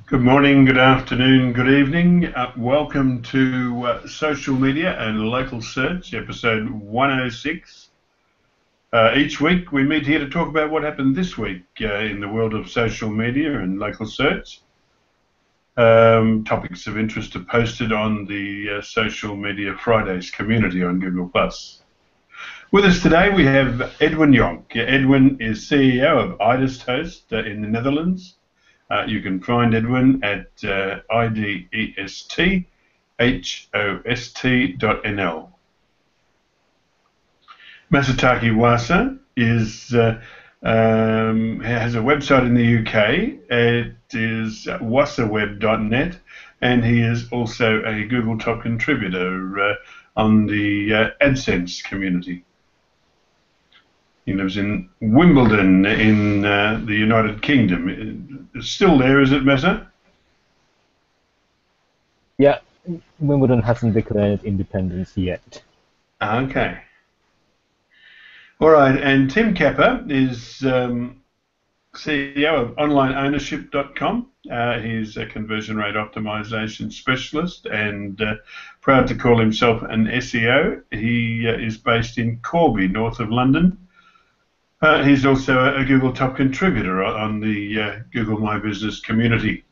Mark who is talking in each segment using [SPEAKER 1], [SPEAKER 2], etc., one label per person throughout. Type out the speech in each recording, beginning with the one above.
[SPEAKER 1] Good morning, good afternoon, good evening. Welcome to Social Media and Local Search, episode 106. Each week we meet here to talk about what happened this week in the world of social media and local search. Topics of interest are posted on the Social Media Fridays community on Google+. With us today we have Edwin Jonk. Edwin is CEO of IDEST in the Netherlands. You can find Edwin at idesthost.nl. Masataki Wasa has a website in the UK. It is wasaweb.net, and he is also a Google top contributor on the AdSense community. He lives in Wimbledon in the United Kingdom. It's still there, is it, Mesa?
[SPEAKER 2] Yeah, Wimbledon hasn't declared independence yet.
[SPEAKER 1] Okay. All right, and Tim Capper is CEO of OnlineOwnership.com. He's a conversion rate optimization specialist and proud to call himself an SEO. He is based in Corby, north of London. He's also a Google top contributor on the Google My Business community.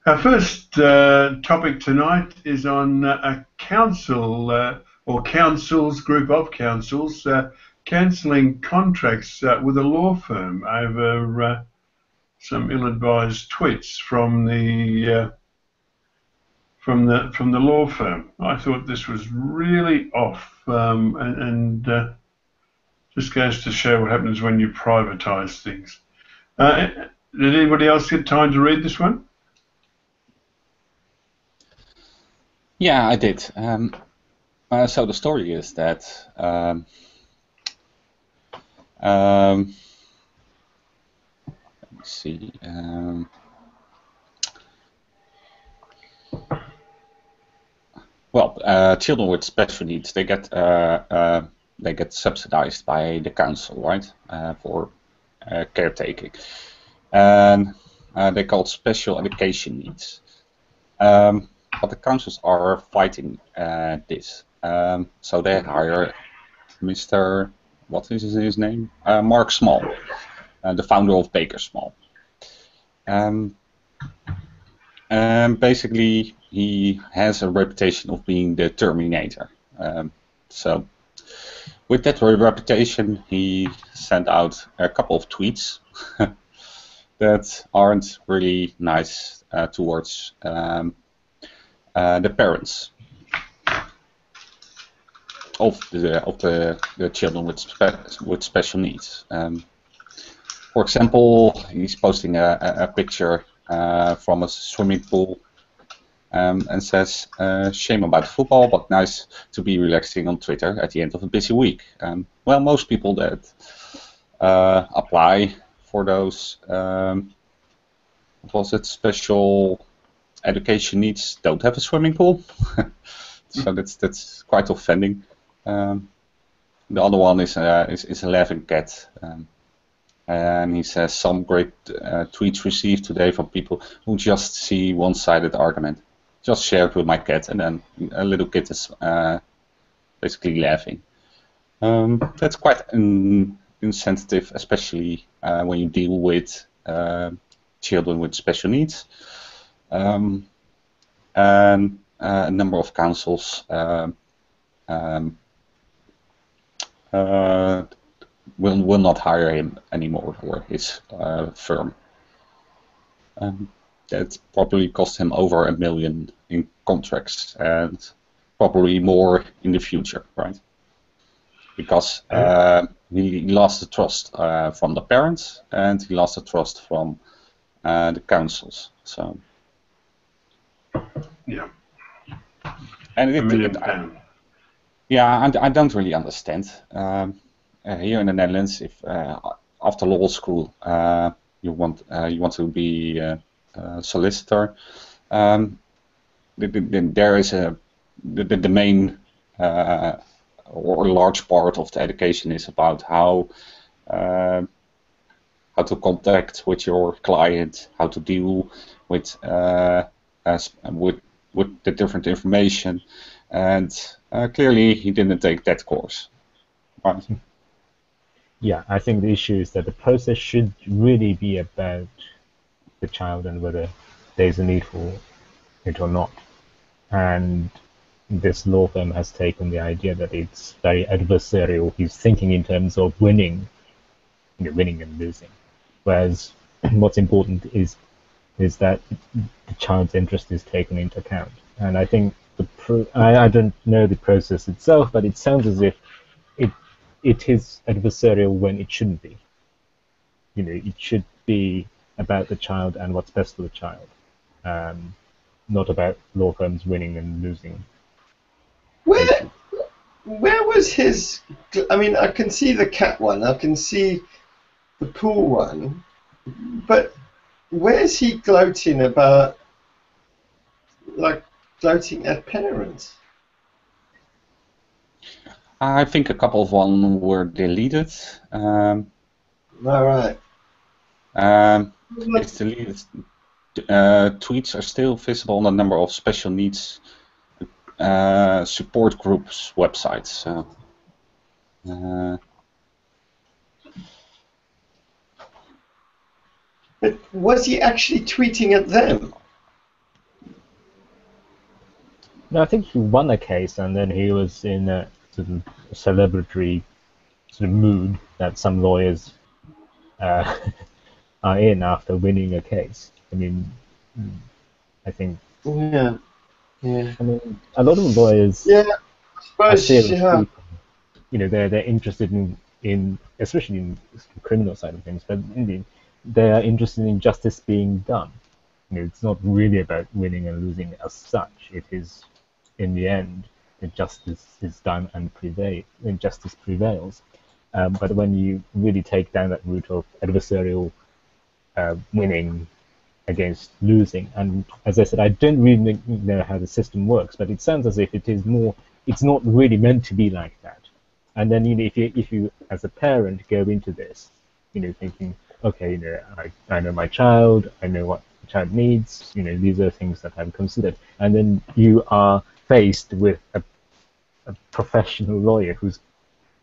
[SPEAKER 1] Our first topic tonight is on a council or councils, group of councils, cancelling contracts with a law firm over some ill-advised tweets from the law firm. I thought this was really off and just goes to show what happens when you privatise things. Did anybody else get time to read this one?
[SPEAKER 3] Yeah, I did. So the story is that let me see. Children with special needs, they get subsidized by the council, right, for caretaking, and they're called special education needs. But the councils are fighting this, so they hire Mr. What is his name? Mark Small, the founder of Baker Small. Basically, he has a reputation of being the Terminator. So, with that reputation, he sent out a couple of tweets that aren't really nice towards the parents of the children with special needs. For example, he's posting a picture from a swimming pool and says, "Shame about football, but nice to be relaxing on Twitter at the end of a busy week." Well, most people that apply for those special education needs don't have a swimming pool, so that's quite offending. The other one is a laughing cat, and he says, "Some great tweets received today from people who just see one-sided argument. Just shared with my cat," and then a little kid is basically laughing. That's quite insensitive, especially when you deal with children with special needs. And a number of councils will not hire him anymore, or his firm. That probably cost him over $1 million in contracts, and probably more in the future, right? Because he lost the trust from the parents, and he lost the trust from the councils. So.
[SPEAKER 1] Yeah.
[SPEAKER 3] And I don't really understand. Here in the Netherlands, if after law school you want to be a solicitor, then there is the main or a large part of the education is about how how to contact with your client, how to deal with with the different information, and clearly he didn't take that course. Right.
[SPEAKER 2] Yeah, I think the issue is that the process should really be about the child and whether there's a need for it or not. And this law firm has taken the idea that it's very adversarial. He's thinking in terms of winning, winning and losing. Whereas what's important is that the child's interest is taken into account. And I think I don't know the process itself, but it sounds as if it is adversarial when it shouldn't be. It should be about the child and what's best for the child, not about law firms winning and losing.
[SPEAKER 4] Where was his? I mean, I can see the cat one, I can see the pool one, but where's he gloating about, like gloating at parents?
[SPEAKER 3] I think a couple of them were deleted.
[SPEAKER 4] All right.
[SPEAKER 3] It's deleted. Tweets are still visible on a number of special needs support groups websites.
[SPEAKER 4] But was he actually tweeting at them?
[SPEAKER 2] No, I think he won a case, and then he was in a sort of celebratory sort of mood that some lawyers are in after winning a case. I mean, I think.
[SPEAKER 4] Yeah. Yeah.
[SPEAKER 2] I mean, a lot of lawyers.
[SPEAKER 4] Yeah. I suppose. Yeah.
[SPEAKER 2] They're interested in especially in the criminal side of things, but they are interested in justice being done. It's not really about winning and losing as such. It is, in the end, the justice is done and justice prevails. But when you really take down that route of adversarial winning against losing, and as I said, I don't really know how the system works, but it sounds as if it's not really meant to be like that. And then if you as a parent go into this, thinking, okay, I know my child, I know what the child needs, these are things that I've considered, and then you are faced with a professional lawyer who's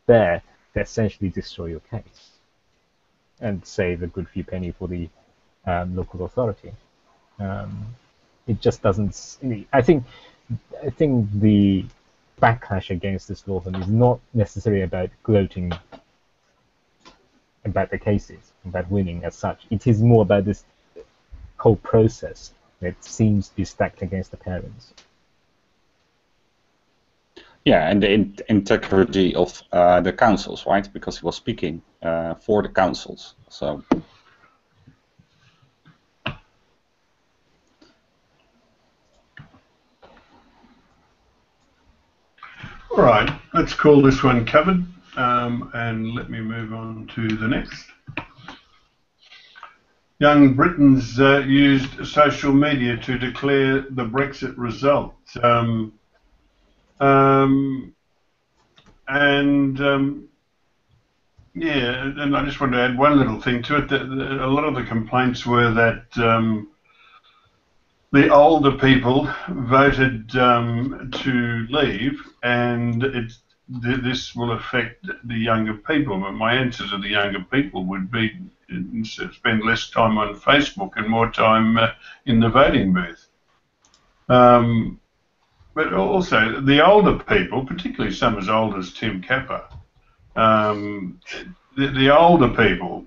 [SPEAKER 2] there to essentially destroy your case and save a good few penny for the local authority. It just doesn't. I think the backlash against this law firm is not necessarily about gloating about the cases, about winning as such. It is more about this whole process that seems to be stacked against the parents.
[SPEAKER 3] Yeah, and the integrity of the councils, right? Because he was speaking for the councils. So.
[SPEAKER 1] All right, let's call this one covered, and let me move on to the next. Young Britons used social media to declare the Brexit result. Yeah, and I just want to add one little thing to it. That a lot of the complaints were that the older people voted to leave, and this will affect the younger people. But my answer to the younger people would be spend less time on Facebook and more time in the voting booth. But also the older people, particularly some as old as Tim Capper, the older people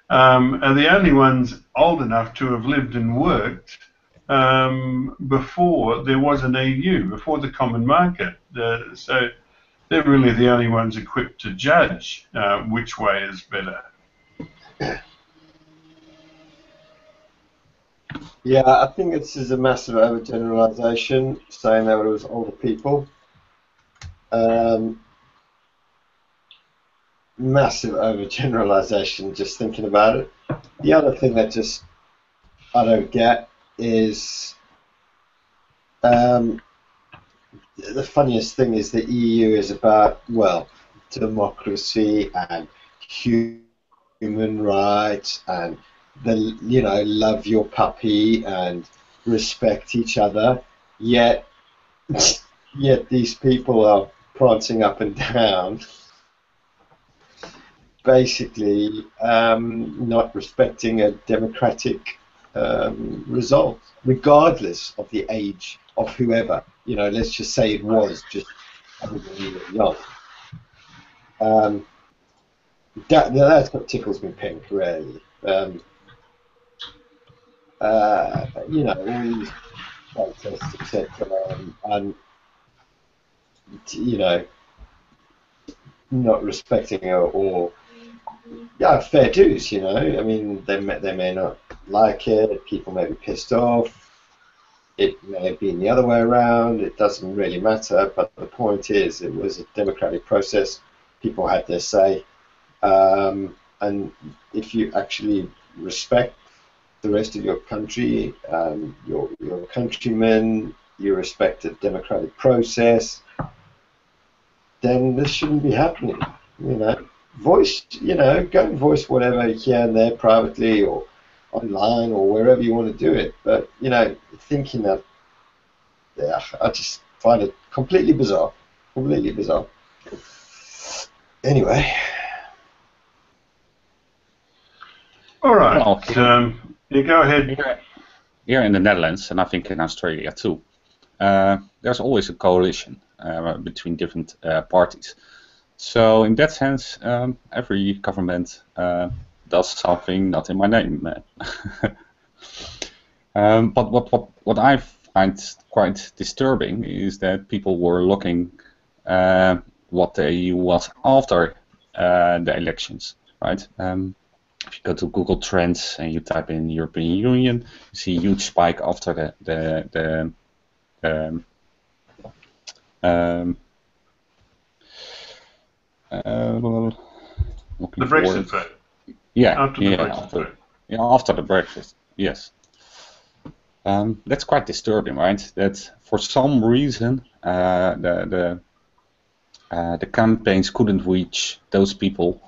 [SPEAKER 1] are the only ones old enough to have lived and worked before there was an EU, before the common market. So they're really the only ones equipped to judge which way is better.
[SPEAKER 4] Yeah, I think this is a massive overgeneralization, saying that it was older people. Massive overgeneralization, just thinking about it. The other thing that just I don't get is the funniest thing is the EU is about, well, democracy and human human rights and love your puppy and respect each other, yet these people are prancing up and down, basically not respecting a democratic result, regardless of the age of whoever. Let's just say it was just when we were young. That's what tickles me pink, really. All these protests, etc., and not respecting or fair dues. I mean, they may not like it. People may be pissed off. It may have been the other way around. It doesn't really matter. But the point is, it was a democratic process. People had their say, and if you actually respect the rest of your country, your countrymen, you respect the democratic process, then this shouldn't be happening. Voice, go and voice whatever here and there privately or online or wherever you want to do it. But thinking that, I just find it completely bizarre. Completely bizarre. Anyway.
[SPEAKER 1] All right.
[SPEAKER 3] Well,
[SPEAKER 1] you go ahead.
[SPEAKER 3] Here in the Netherlands, and I think in Australia too, there's always a coalition between different parties. So in that sense, every government does something not in my name. But what I find quite disturbing is that people were looking what the EU was after the elections, right? If you go to Google Trends and you type in European Union, you see a huge spike after the
[SPEAKER 1] Brexit vote.
[SPEAKER 3] After the Brexit, yes. That's quite disturbing, right? That for some reason the campaigns couldn't reach those people,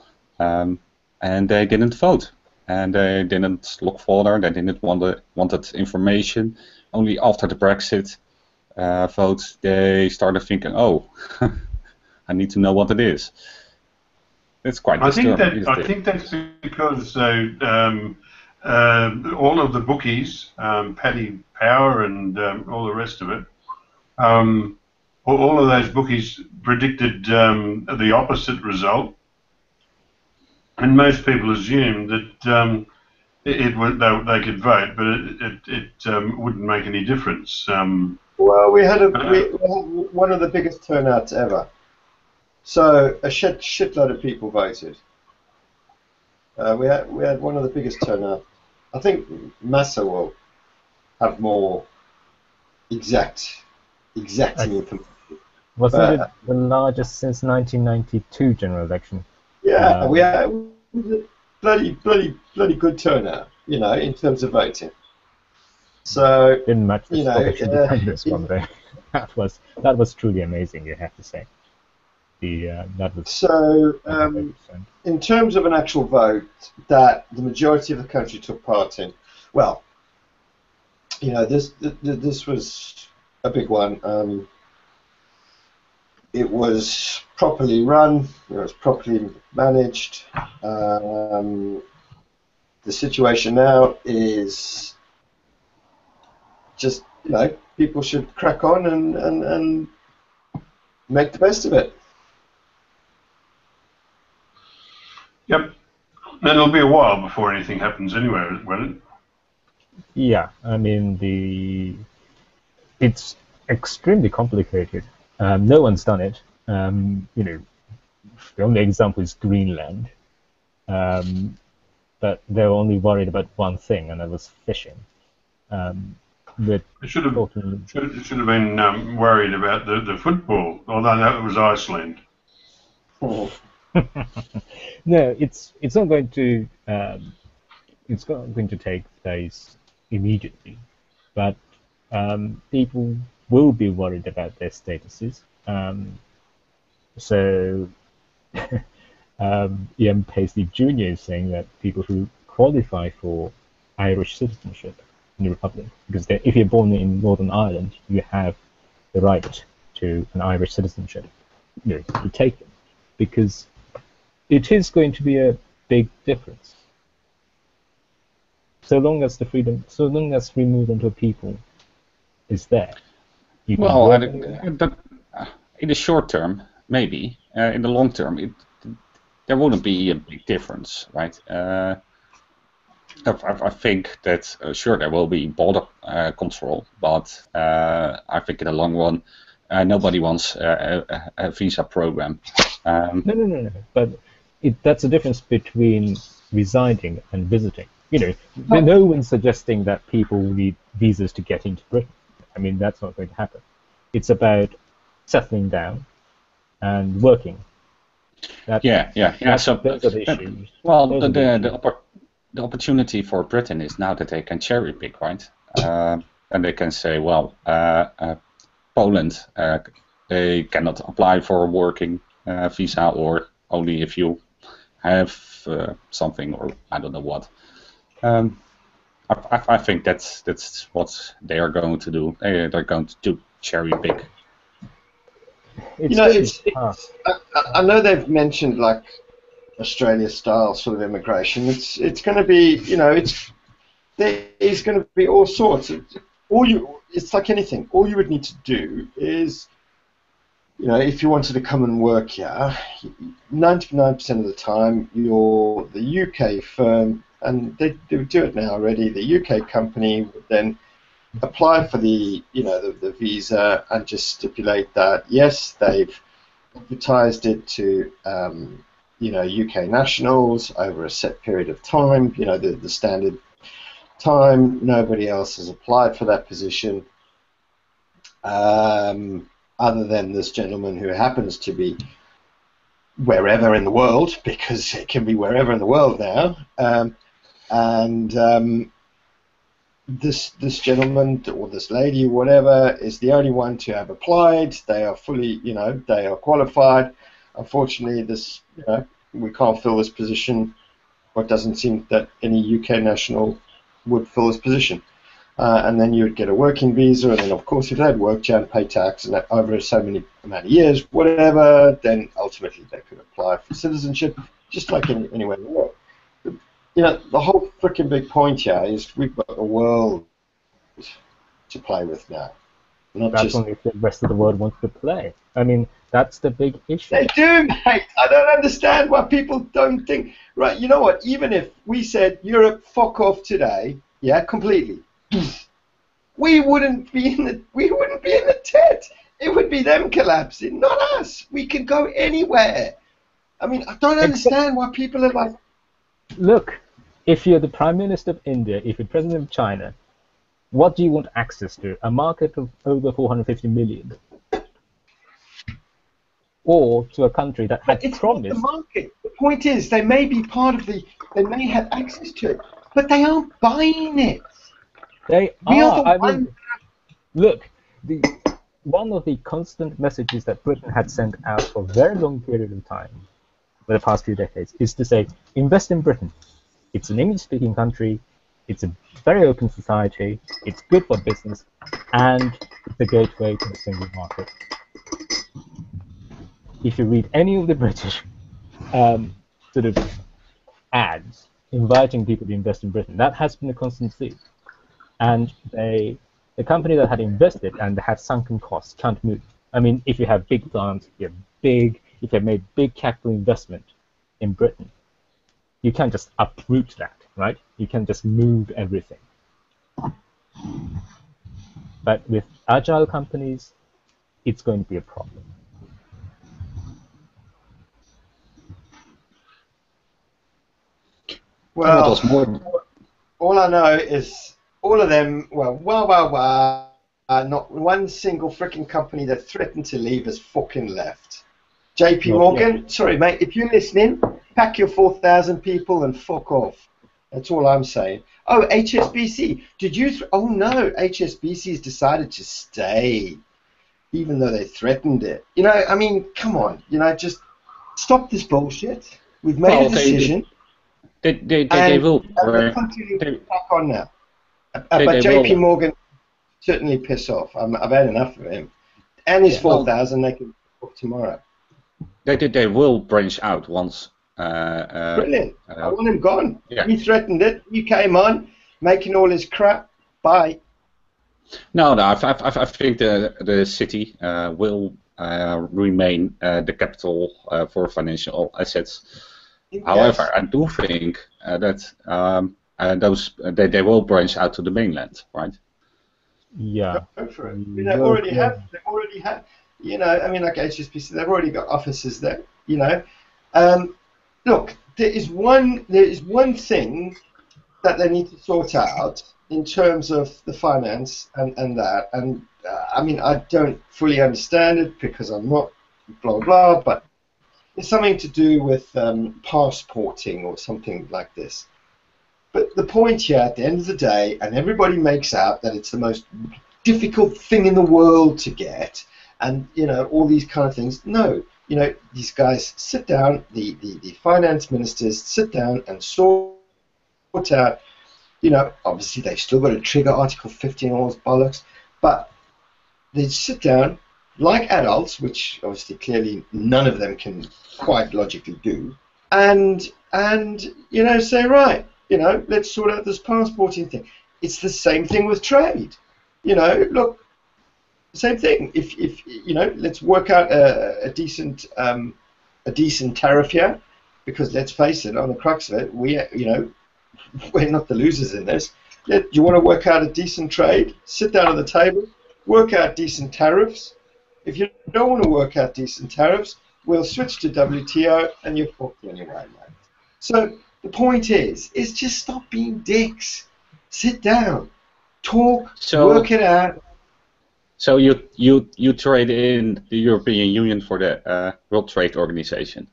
[SPEAKER 3] and they didn't vote, and they didn't look further. They didn't wanted information. Only after the Brexit vote, they started thinking, "Oh, I need to know what it is." It's quite disturbing.
[SPEAKER 1] I think that's because all of the bookies, Paddy Power and all the rest of it, all of those bookies predicted the opposite result, and most people assumed that they could vote, but it wouldn't make any difference.
[SPEAKER 4] Well, we had one of the biggest turnouts ever. So a shitload of people voted. We had one of the biggest turnouts. I think Massa will have more exacting information.
[SPEAKER 2] Wasn't it the largest since 1992 general election?
[SPEAKER 4] Yeah, we had a bloody good turnout, in terms of voting. So
[SPEAKER 2] didn't match the Scottish independence one though. That was truly amazing, you have to say. That was
[SPEAKER 4] so. In terms of an actual vote that the majority of the country took part in, well, this was a big one. It was properly run. It was properly managed. The situation now is just, people should crack on and make the best of it.
[SPEAKER 1] Yep. And it'll be a while before anything happens anyway, won't it?
[SPEAKER 2] Yeah, I mean, it's extremely complicated. No one's done it. The only example is Greenland. But they were only worried about one thing, and that was fishing. It
[SPEAKER 1] should have been worried about the football, although that was Iceland.
[SPEAKER 4] Oh.
[SPEAKER 2] No, it's not going to take place immediately, but people will be worried about their statuses. So Ian Paisley Jr. is saying that people who qualify for Irish citizenship in the Republic, because if you're born in Northern Ireland, you have the right to an Irish citizenship, to take it, because it is going to be a big difference. So long as free movement of people is there, you can
[SPEAKER 3] Well,
[SPEAKER 2] work
[SPEAKER 3] in the short term, maybe. In the long term, there wouldn't be a big difference, right? I think that sure there will be border control, but I think in the long run, nobody wants a visa program.
[SPEAKER 2] No. But that's the difference between residing and visiting. No one's suggesting that people need visas to get into Britain. I mean, that's not going to happen. It's about settling down and working.
[SPEAKER 3] So
[SPEAKER 2] those are the issues.
[SPEAKER 3] Well, the opportunity for Britain is now that they can cherry pick, right? And they can say, well, Poland, they cannot apply for a working visa, or only if you have something, or I don't know what. I think that's what they are going to do. They're going to do cherry pick.
[SPEAKER 4] I know they've mentioned like Australia-style sort of immigration. It's going to be, there is going to be all sorts. It's like anything. All you would need to do is, if you wanted to come and work here, 99% of the time you're the UK firm, and they do it now already. The UK company would then apply for the visa and just stipulate that yes, they've advertised it to UK nationals over a set period of time, the standard time. Nobody else has applied for that position other than this gentleman who happens to be wherever in the world, because it can be wherever in the world now. This gentleman or this lady or whatever is the only one to have applied. They are fully, they are qualified. Unfortunately, we can't fill this position. It doesn't seem that any UK national would fill this position. And then you would get a working visa, and then of course if they had worked, you had to pay tax, and over so many amount of years, whatever, then ultimately they could apply for citizenship, just like anywhere in the world. The whole freaking big point here is we've got the world to play with now.
[SPEAKER 2] That's only if the rest of the world wants to play. I mean, that's the big issue.
[SPEAKER 4] They do, mate. I don't understand why people don't think. Right, you know what? Even if we said Europe, fuck off today, completely, we wouldn't be in the tent. It would be them collapsing, not us. We could go anywhere. I mean, I don't understand why people are like.
[SPEAKER 2] Look, if you're the Prime Minister of India, if you're President of China, what do you want access to? A market of over 450 million? Or to a country that had promised...
[SPEAKER 4] It's not the market. The point is, they may be part of they may have access to it, but they aren't buying it.
[SPEAKER 2] They are. Look, one of the constant messages that Britain had sent out for a very long period of time, for the past few decades, is to say, invest in Britain. It's an English-speaking country, it's a very open society, it's good for business, and it's the gateway to the single market. If you read any of the British sort of ads inviting people to invest in Britain, that has been a constant theme. And the company that had invested and had sunken costs can't move. I mean, if you have big plants, if you have made big capital investment in Britain, you can't just uproot that, right? You can just move everything. But with agile companies, it's going to be a problem.
[SPEAKER 4] Well, all I know is all of them, not one single freaking company that threatened to leave has fucking left. JP Morgan, sorry mate, if you're listening, pack your 4,000 people and fuck off. That's all I'm saying. Oh, HSBC, oh no, HSBC's decided to stay, even though they threatened it. I mean, come on, just stop this bullshit. We've made
[SPEAKER 3] Well,
[SPEAKER 4] a decision,
[SPEAKER 3] they
[SPEAKER 4] and
[SPEAKER 3] will.
[SPEAKER 4] the country
[SPEAKER 3] They,
[SPEAKER 4] will back on now.
[SPEAKER 3] they
[SPEAKER 4] But JP
[SPEAKER 3] will.
[SPEAKER 4] Morgan certainly piss off. I've had enough of him. And his
[SPEAKER 3] Yeah, well,
[SPEAKER 4] 4,000, they can off tomorrow.
[SPEAKER 3] they will branch out once.
[SPEAKER 4] Brilliant. I want him gone.
[SPEAKER 3] Yeah.
[SPEAKER 4] He threatened it. You came on, making all his crap. Bye.
[SPEAKER 3] No, I think the city will remain the capital for financial assets.
[SPEAKER 4] Yes.
[SPEAKER 3] However, I do think that they will branch out to the mainland, right?
[SPEAKER 2] Yeah.
[SPEAKER 4] Go for it. I mean, they already have. You know, I mean, like HSBC, they've already got offices there. You know, look, there is one thing that they need to sort out in terms of the finance and that. And I mean, I don't fully understand it because I'm not blah blah, but it's something to do with passporting or something like this. But the point here, at the end of the day, and everybody makes out that it's the most difficult thing in the world to get, and you know all these kind of things. No, you know these guys sit down, the finance ministers sit down and sort out. You know, obviously they've still got to trigger Article 50 and all those bollocks, but they sit down like adults, which obviously clearly none of them can quite logically do, and you know say right. You know, let's sort out this passporting thing. It's the same thing with trade. You know, look, same thing. If you know, let's work out a decent tariff here, because let's face it, on the crux of it, we're not the losers in this. You want to work out a decent trade? Sit down at the table, work out decent tariffs. If you don't want to work out decent tariffs, we'll switch to WTO, and you're fucked anyway, mate. So. The point is just stop being dicks. Sit down, talk, work it out.
[SPEAKER 3] So you trade in the European Union for the World Trade Organization?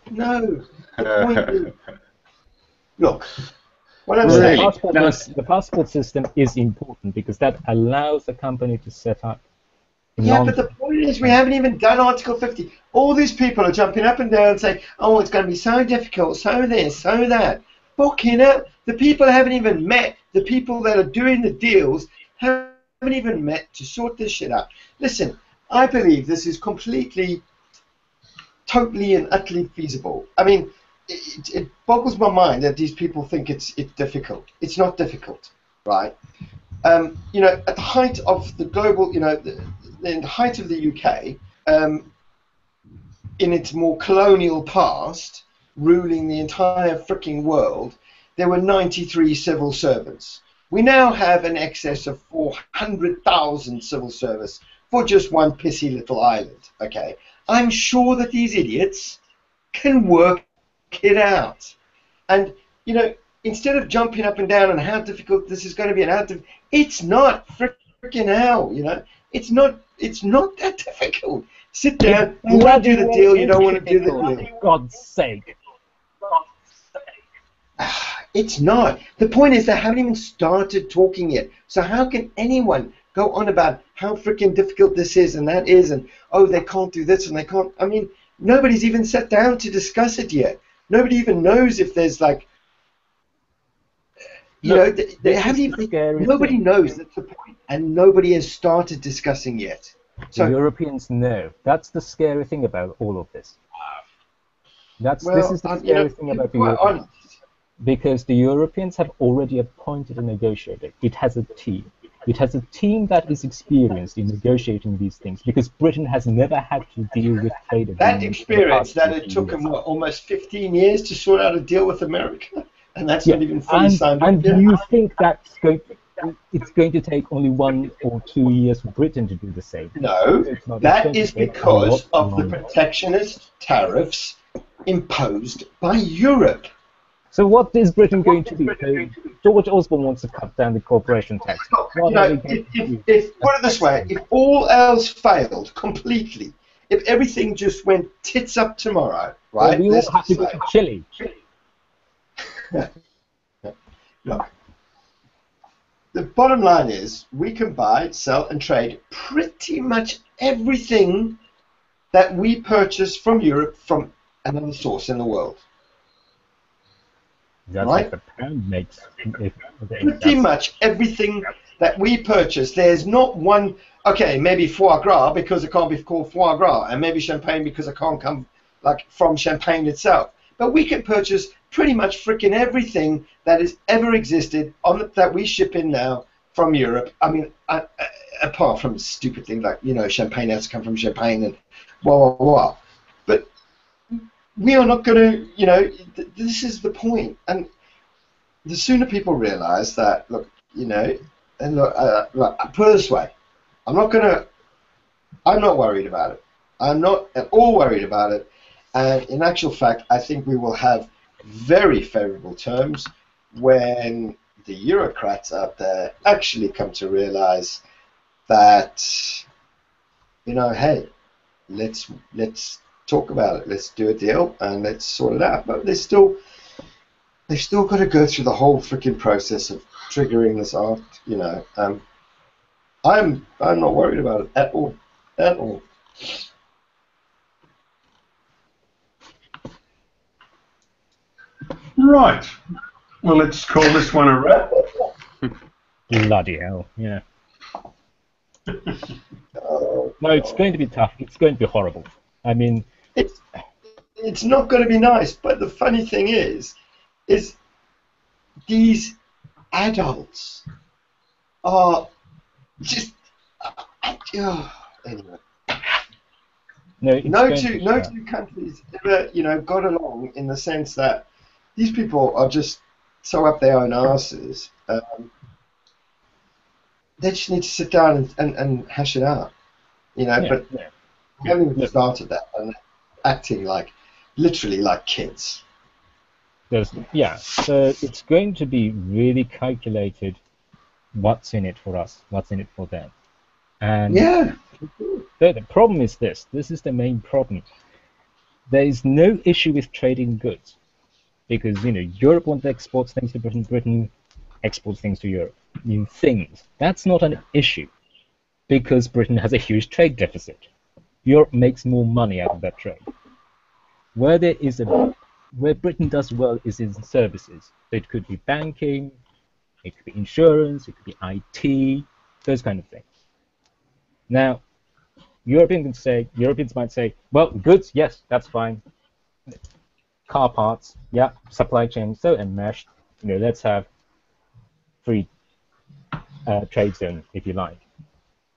[SPEAKER 4] No. The point is, look, what I'm
[SPEAKER 3] Really?
[SPEAKER 4] saying.
[SPEAKER 2] The passport system is important because that allows a company to set up.
[SPEAKER 4] Yeah, but the point is we haven't even done Article 50. All these people are jumping up and down and saying, oh, it's going to be so difficult, so this, so that. Fucking hell, the people haven't even met. The people that are doing the deals haven't even met to sort this shit out. Listen, I believe this is completely, totally and utterly feasible. I mean, it boggles my mind that these people think it's difficult. It's not difficult, right? You know, at the height of the global, you know, the height of the UK, in its more colonial past, ruling the entire freaking world, there were 93 civil servants. We now have an excess of 400,000 civil servants for just one pissy little island, okay? I'm sure that these idiots can work it out. And, you know, instead of jumping up and down on how difficult this is going to be and how it's not freaking hell, you know? It's not that difficult. Sit down. You want to do the deal. You don't want to do the deal.
[SPEAKER 2] For God's sake.
[SPEAKER 4] It's not. The point is they haven't even started talking yet. So how can anyone go on about how freaking difficult this is and that is, and oh, they can't do this and they can't. I mean, nobody's even sat down to discuss it yet. Nobody even knows if there's like. You know, they haven't even. Nobody knows that's the point, and nobody has started discussing yet. So
[SPEAKER 2] the Europeans know. That's the scary thing about all of this. This is the scary thing about the Europeans. Because the Europeans have already appointed a negotiator. It has a team. It has a team that is experienced in negotiating these things. Because Britain has never had to deal with trade agreements.
[SPEAKER 4] That experience that it took them almost 15 years to sort out a deal with America, and that's not even fully signed up.
[SPEAKER 2] And do you think that's it's going to take only 1 or 2 years for Britain to do the same?
[SPEAKER 4] No, that is because of the protectionist tariffs imposed by Europe.
[SPEAKER 2] So what is Britain going to do? George Osborne wants to cut down the corporation tax.
[SPEAKER 4] You know, if put it this way, if all else failed completely, if everything just went tits up tomorrow, right?
[SPEAKER 2] Well, we all have to go to Chile.
[SPEAKER 4] Look, the bottom line is we can buy, sell, and trade pretty much everything that we purchase from Europe from another source in the world.
[SPEAKER 2] That's
[SPEAKER 4] Right?
[SPEAKER 2] what the pound makes.
[SPEAKER 4] Pretty much everything that we purchase, there's not one, okay, maybe foie gras because it can't be called foie gras, and maybe champagne because it can't come like from Champagne itself. But we can purchase pretty much freaking everything that has ever existed that we ship in now from Europe. I mean, apart from stupid things like, champagne has to come from Champagne and blah, blah, blah. But we are not going to, this is the point. And the sooner people realize that, look, and look, put it this way, I'm not worried about it. I'm not at all worried about it. And in actual fact, I think we will have very favorable terms when the Eurocrats out there actually come to realize that, hey, let's talk about it. Let's do a deal and let's sort it out. But they've still got to go through the whole freaking process of triggering this art. I'm not worried about it at all. At all.
[SPEAKER 1] Right. Well, let's call this one a wrap.
[SPEAKER 2] Bloody hell, yeah.
[SPEAKER 4] Oh,
[SPEAKER 2] No, it's going to be tough. It's going to be horrible. I mean,
[SPEAKER 4] it's not going to be nice. But the funny thing is these adults are just anyway. No two countries ever got along in the sense that these people are just so up their own asses. They just need to sit down and hash it out, But we haven't even started that, and acting literally like kids.
[SPEAKER 2] So it's going to be really calculated what's in it for us, what's in it for them. And the problem is this is the main problem. There is no issue with trading goods because, Europe wants to export things to Britain, Britain exports things to Europe. Things. That's not an issue because Britain has a huge trade deficit. Europe makes more money out of that trade. Where Britain does well is in services. So it could be banking, it could be insurance, it could be IT, those kind of things. Now, Europeans might say, well, goods, yes, that's fine. Car parts, yeah, supply chain so enmeshed. Let's have free trade zone if you like.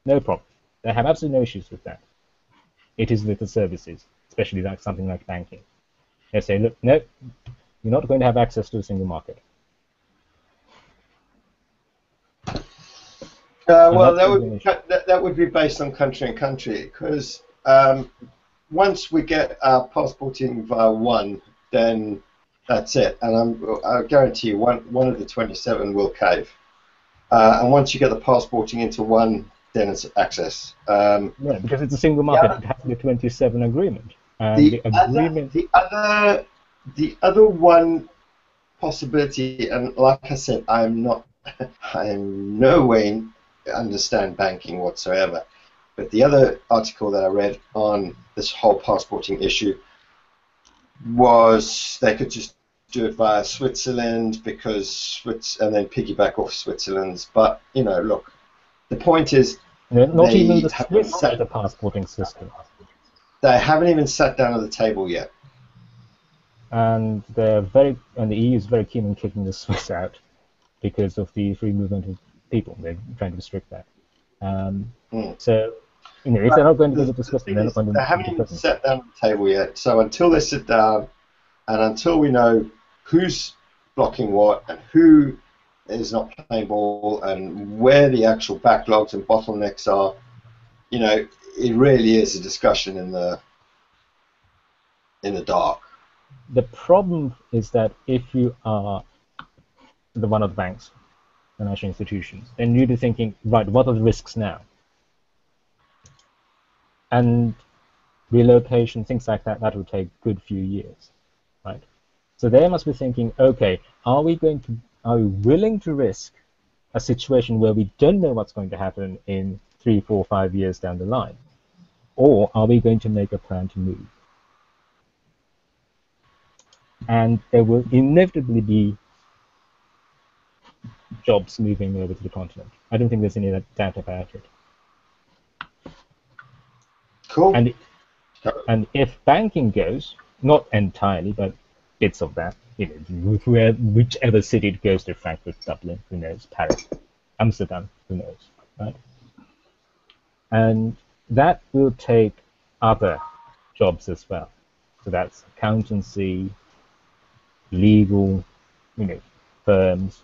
[SPEAKER 2] No problem. They have absolutely no issues with that. It is with the services, especially something like banking. They say, look, no, you're not going to have access to a single market.
[SPEAKER 4] Well, that would be based on country and country, because once we get our passporting via one, then that's it. And I guarantee you, one of the 27 will cave. And once you get the passporting into one, then it's access.
[SPEAKER 2] Because it's a single market. It has the 27 agreement.
[SPEAKER 4] The other one possibility, and like I said, I am no way understand banking whatsoever. But the other article that I read on this whole passporting issue was they could just do it via Switzerland and then piggyback off Switzerland's. But look, the point is,
[SPEAKER 2] not even the Swiss have a passporting system.
[SPEAKER 4] They haven't even sat down at the table yet.
[SPEAKER 2] And the EU is very keen on kicking the Swiss out because of the free movement of people. They're trying to restrict that. So, if they're not going to go to Swiss, they're not going to.
[SPEAKER 4] They haven't even sat down at the table yet. So until they sit down, and until we know who's blocking what and who is not playing ball and where the actual backlogs and bottlenecks are, it really is a discussion in the dark.
[SPEAKER 2] The problem is that if you are one of the banks, the national institutions, then you'd be thinking, right, what are the risks now? And relocation, things like that, that will take a good few years, right? So they must be thinking, okay, are we willing to risk a situation where we don't know what's going to happen in 3, 4, 5 years down the line? Or are we going to make a plan to move? and there will inevitably be jobs moving over to the continent. I don't think there's any doubt about it.
[SPEAKER 4] Cool.
[SPEAKER 2] And if banking goes, not entirely, but bits of that, whichever city it goes to, Frankfurt, Dublin, who knows, Paris, Amsterdam, who knows, right? And that will take other jobs as well. So that's accountancy, legal, firms,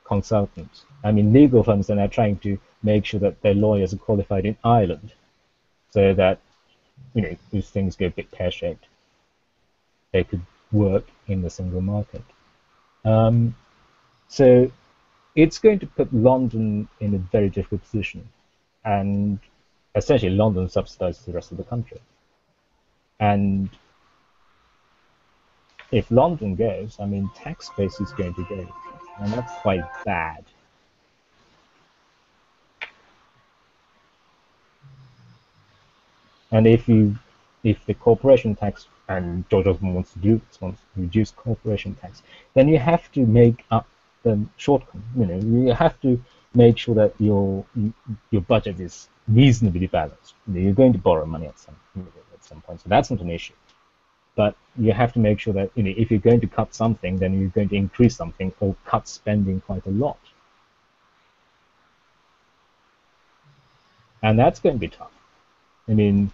[SPEAKER 2] consultants. I mean, legal firms are now trying to make sure that their lawyers are qualified in Ireland, so that if things go a bit pear-shaped, they could work in the single market. So it's going to put London in a very difficult position, and essentially London subsidizes the rest of the country. And if London goes, I mean, tax base is going to go, and that's quite bad. And if the corporation tax, and George Osborne wants to reduce corporation tax, then you have to make up the shortcoming. You have to make sure that your budget is reasonably balanced. You're going to borrow money at some point, so that's not an issue. But you have to make sure that if you're going to cut something, then you're going to increase something or cut spending quite a lot. And that's going to be tough. I mean,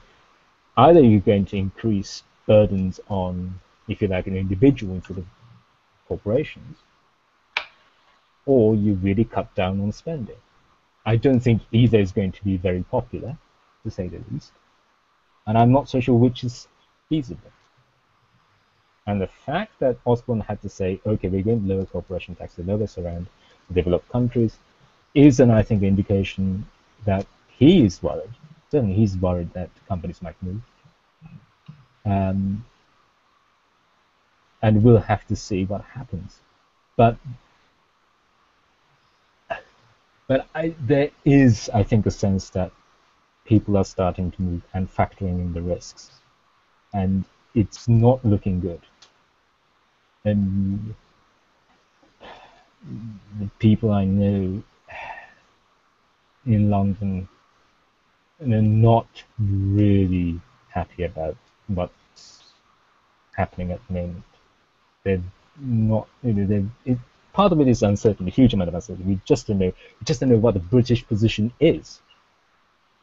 [SPEAKER 2] either you're going to increase burdens on, if you like, an individual instead of corporations, or you really cut down on spending. I don't think either is going to be very popular, to say the least. And I'm not so sure which is feasible. And the fact that Osborne had to say, okay, we're going to lower corporation tax to levels around developed countries, is I think, an indication that he is worried. Certainly he's worried that companies might move. And we'll have to see what happens. But there is, I think, a sense that people are starting to move and factoring in the risks. And it's not looking good. And the people I know in London are not really happy about what's happening at the moment. They're not, part of it is uncertainty, a huge amount of uncertainty. We just don't know what the British position is.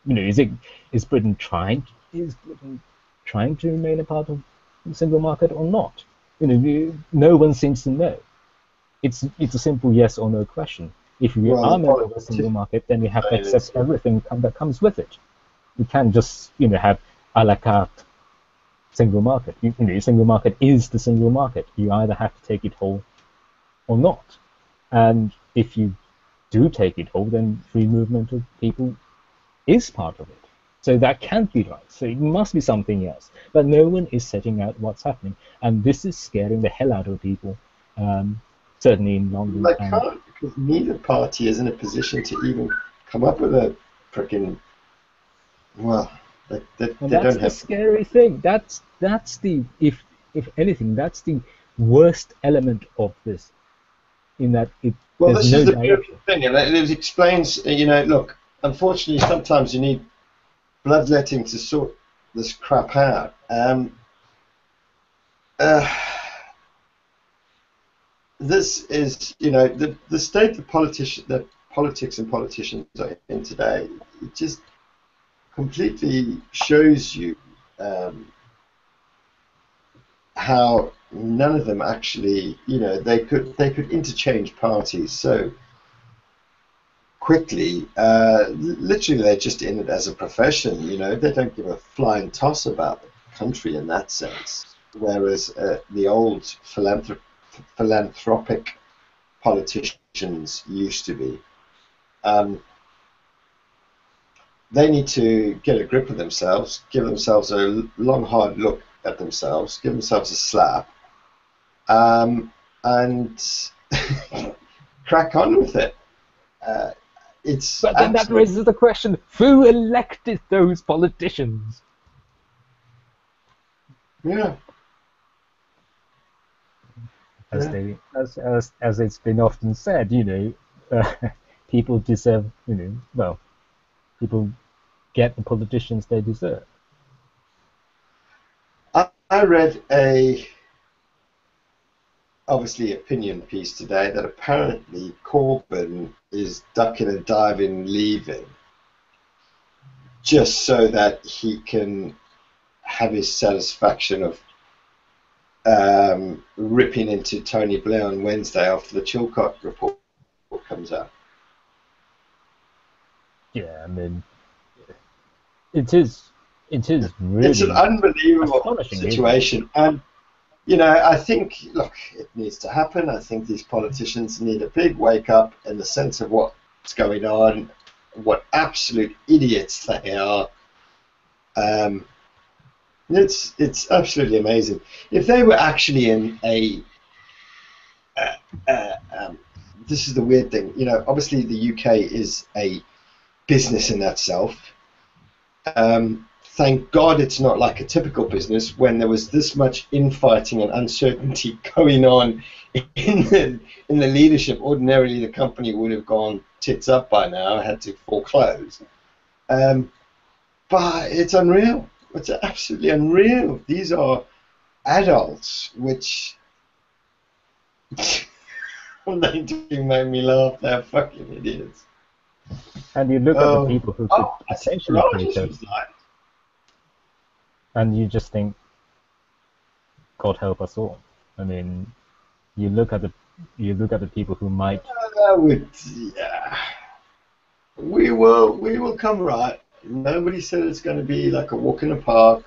[SPEAKER 2] Is Britain trying to remain a part of the single market or not? No one seems to know. It's a simple yes or no question. If you are a member of the single market, then you have to accept everything that comes with it. You can't just have a la carte single market. Single market is the single market. You either have to take it whole or not. And if you do take it whole, then free movement of people is part of it. So that can't be right. So it must be something else. But no one is setting out what's happening. And this is scaring the hell out of people, certainly in London.
[SPEAKER 4] They can't, because neither party is in a position to even come up with a frickin', they don't have...
[SPEAKER 2] the scary thing. That's the, if anything, that's the worst element of this, in that
[SPEAKER 4] this is the beautiful thing, and it explains, look, unfortunately, sometimes you need bloodletting to sort this crap out. This is, the state that politics and politicians are in today. It just completely shows you how none of them actually, they could interchange parties so quickly. Literally, they're just in it as a profession. They don't give a flying toss about the country in that sense. Whereas the old philanthropic politicians used to be. They need to get a grip of themselves, give themselves a long, hard look at themselves, give themselves a slap, and crack on with it.
[SPEAKER 2] But then that raises the question: who elected those politicians?
[SPEAKER 4] Yeah.
[SPEAKER 2] as it's been often said, people deserve, well, people get the politicians they deserve.
[SPEAKER 4] I read obviously opinion piece today that apparently Corbyn is ducking and diving, leaving, just so that he can have his satisfaction of ripping into Tony Blair on Wednesday after the Chilcot report comes out.
[SPEAKER 2] Yeah, I mean, it is really,
[SPEAKER 4] it's an unbelievable situation, and I think, look, it needs to happen. I think these politicians need a big wake up in the sense of what's going on, what absolute idiots they are. It's absolutely amazing. If they were actually in this is the weird thing, obviously the UK is a business in itself. Thank God it's not like a typical business when there was this much infighting and uncertainty going on in the leadership. Ordinarily, the company would have gone tits up by now, had to foreclose. But it's unreal. It's absolutely unreal. These are adults, which they do make me laugh. They're fucking idiots.
[SPEAKER 2] And you look at the people who could potentially create it, and you just think, God help us all. I mean, you look at the people who might.
[SPEAKER 4] We will come right. Nobody said it's going to be like a walk in the park.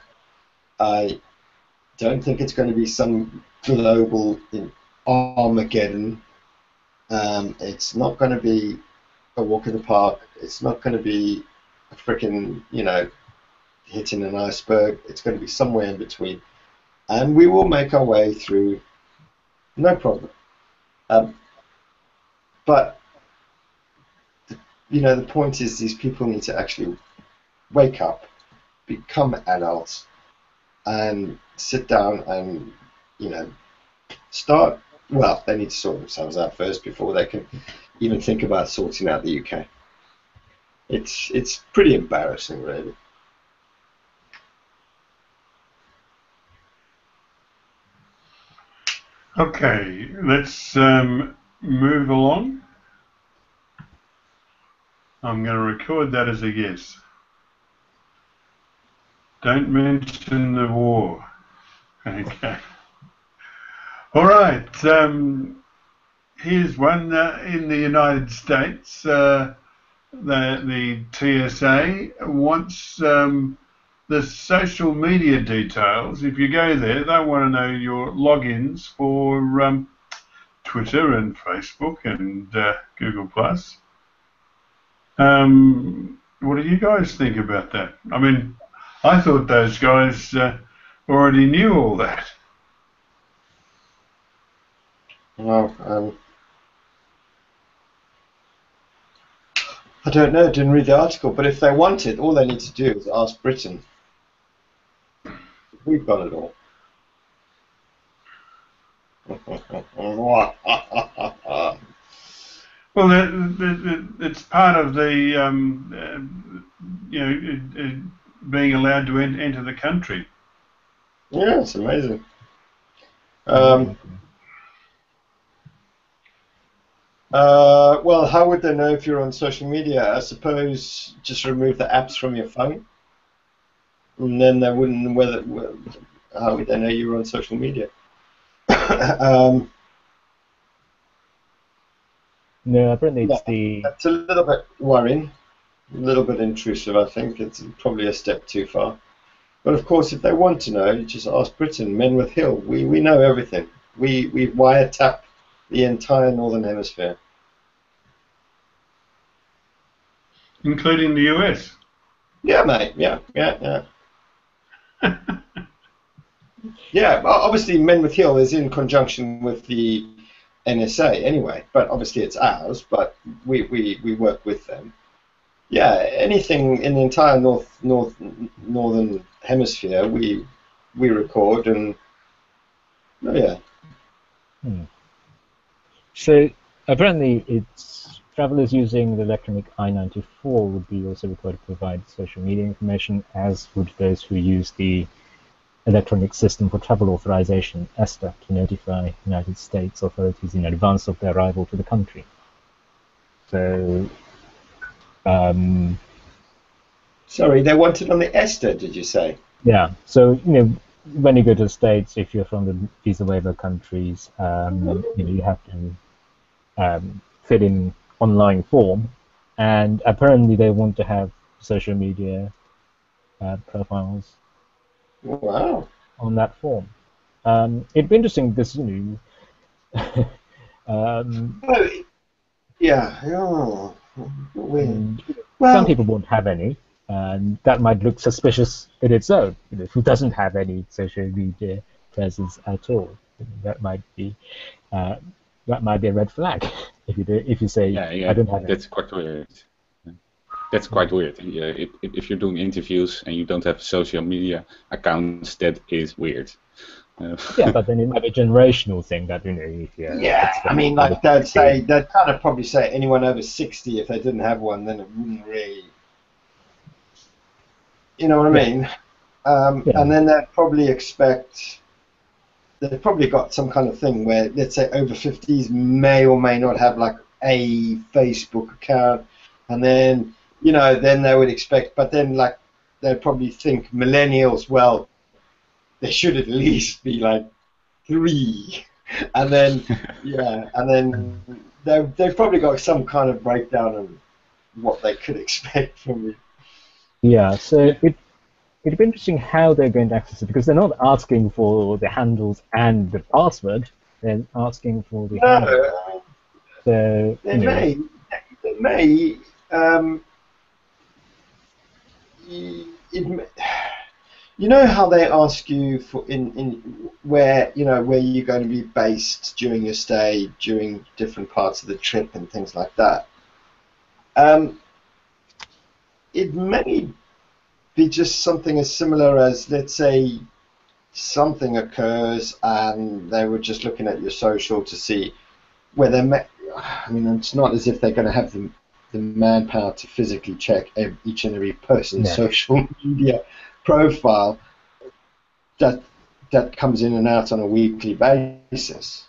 [SPEAKER 4] I don't think it's going to be some global Armageddon. It's not going to be a walk in the park. It's not going to be a freaking, hitting an iceberg. It's going to be somewhere in between. And we will make our way through, no problem. But, the point is these people need to actually wake up, become adults, and sit down and, start. Well, they need to sort themselves out first before they can even think about sorting out the UK. It's pretty embarrassing, really.
[SPEAKER 1] Okay, let's move along. I'm going to record that as a yes. Don't mention the war. Okay. All right. Here's one in the United States. The TSA wants the social media details. If you go there, they want to know your logins for Twitter and Facebook and Google+. What do you guys think about that? I mean, I thought those guys already knew all that.
[SPEAKER 4] Well, I don't know, didn't read the article, but if they want it, all they need to do is ask Britain. We've got it all.
[SPEAKER 1] Well, it's part of the, being allowed to enter the country.
[SPEAKER 4] Yeah, it's amazing. Well, how would they know if you're on social media? I suppose just remove the apps from your phone, and then they wouldn't. How would they know you were on social media?
[SPEAKER 2] No, apparently
[SPEAKER 4] it's a little bit worrying, a little bit intrusive. I think it's probably a step too far. But of course, if they want to know, you just ask Britain. Men with Hill, we know everything. We wiretap the entire Northern Hemisphere.
[SPEAKER 1] Including the US?
[SPEAKER 4] Yeah, mate, yeah. Yeah, obviously Men with Hill is in conjunction with the NSA anyway, but obviously it's ours, but we work with them. Yeah, anything in the entire Northern Hemisphere, we record, and oh yeah.
[SPEAKER 2] So apparently, travelers using the electronic I-94 would be also required to provide social media information, as would those who use the electronic system for travel authorization, ESTA, to notify United States authorities in advance of their arrival to the country. So,
[SPEAKER 4] Sorry, they want it on the ESTA, did you say?
[SPEAKER 2] yeah. So when you go to the States, if you're from the visa waiver countries, you have to fill in online form, and apparently they want to have social media profiles
[SPEAKER 4] Wow.
[SPEAKER 2] on that form. It'd be interesting because
[SPEAKER 4] Oh, yeah. Oh, weird.
[SPEAKER 2] some
[SPEAKER 4] Well,
[SPEAKER 2] people won't have any, and that might look suspicious in its own. Who doesn't have any social media presence at all? That might be uh, a red flag if you say I don't have any.
[SPEAKER 3] That's quite weird. That's quite weird. Yeah, if you're doing interviews and you don't have social media accounts, that is weird.
[SPEAKER 2] Yeah, but then it might be a generational thing that if
[SPEAKER 4] yeah. I mean, like they'd kind of probably say anyone over 60 if they didn't have one, then it wouldn't really. You know what I mean? And then they'd probably expect. They've probably got some kind of thing where, let's say, over 50s may or may not have like a Facebook account, and then then they would expect, but then like they'd probably think millennials, well, there should at least be like 3, and then and then they've probably got some kind of breakdown of what they could expect from you.
[SPEAKER 2] Yeah, so it'd be interesting how they're going to access it, because they're not asking for the handles and the password, they're asking for the handles. So
[SPEAKER 4] They may. You know how they ask you for in where where you're going to be based during your stay, during different parts of the trip and things like that. It may be just something as similar as, let's say, something occurs and they were just looking at your social to see where they I mean, it's not as if they're going to have the manpower to physically check each and every person's social media profile that comes in and out on a weekly basis.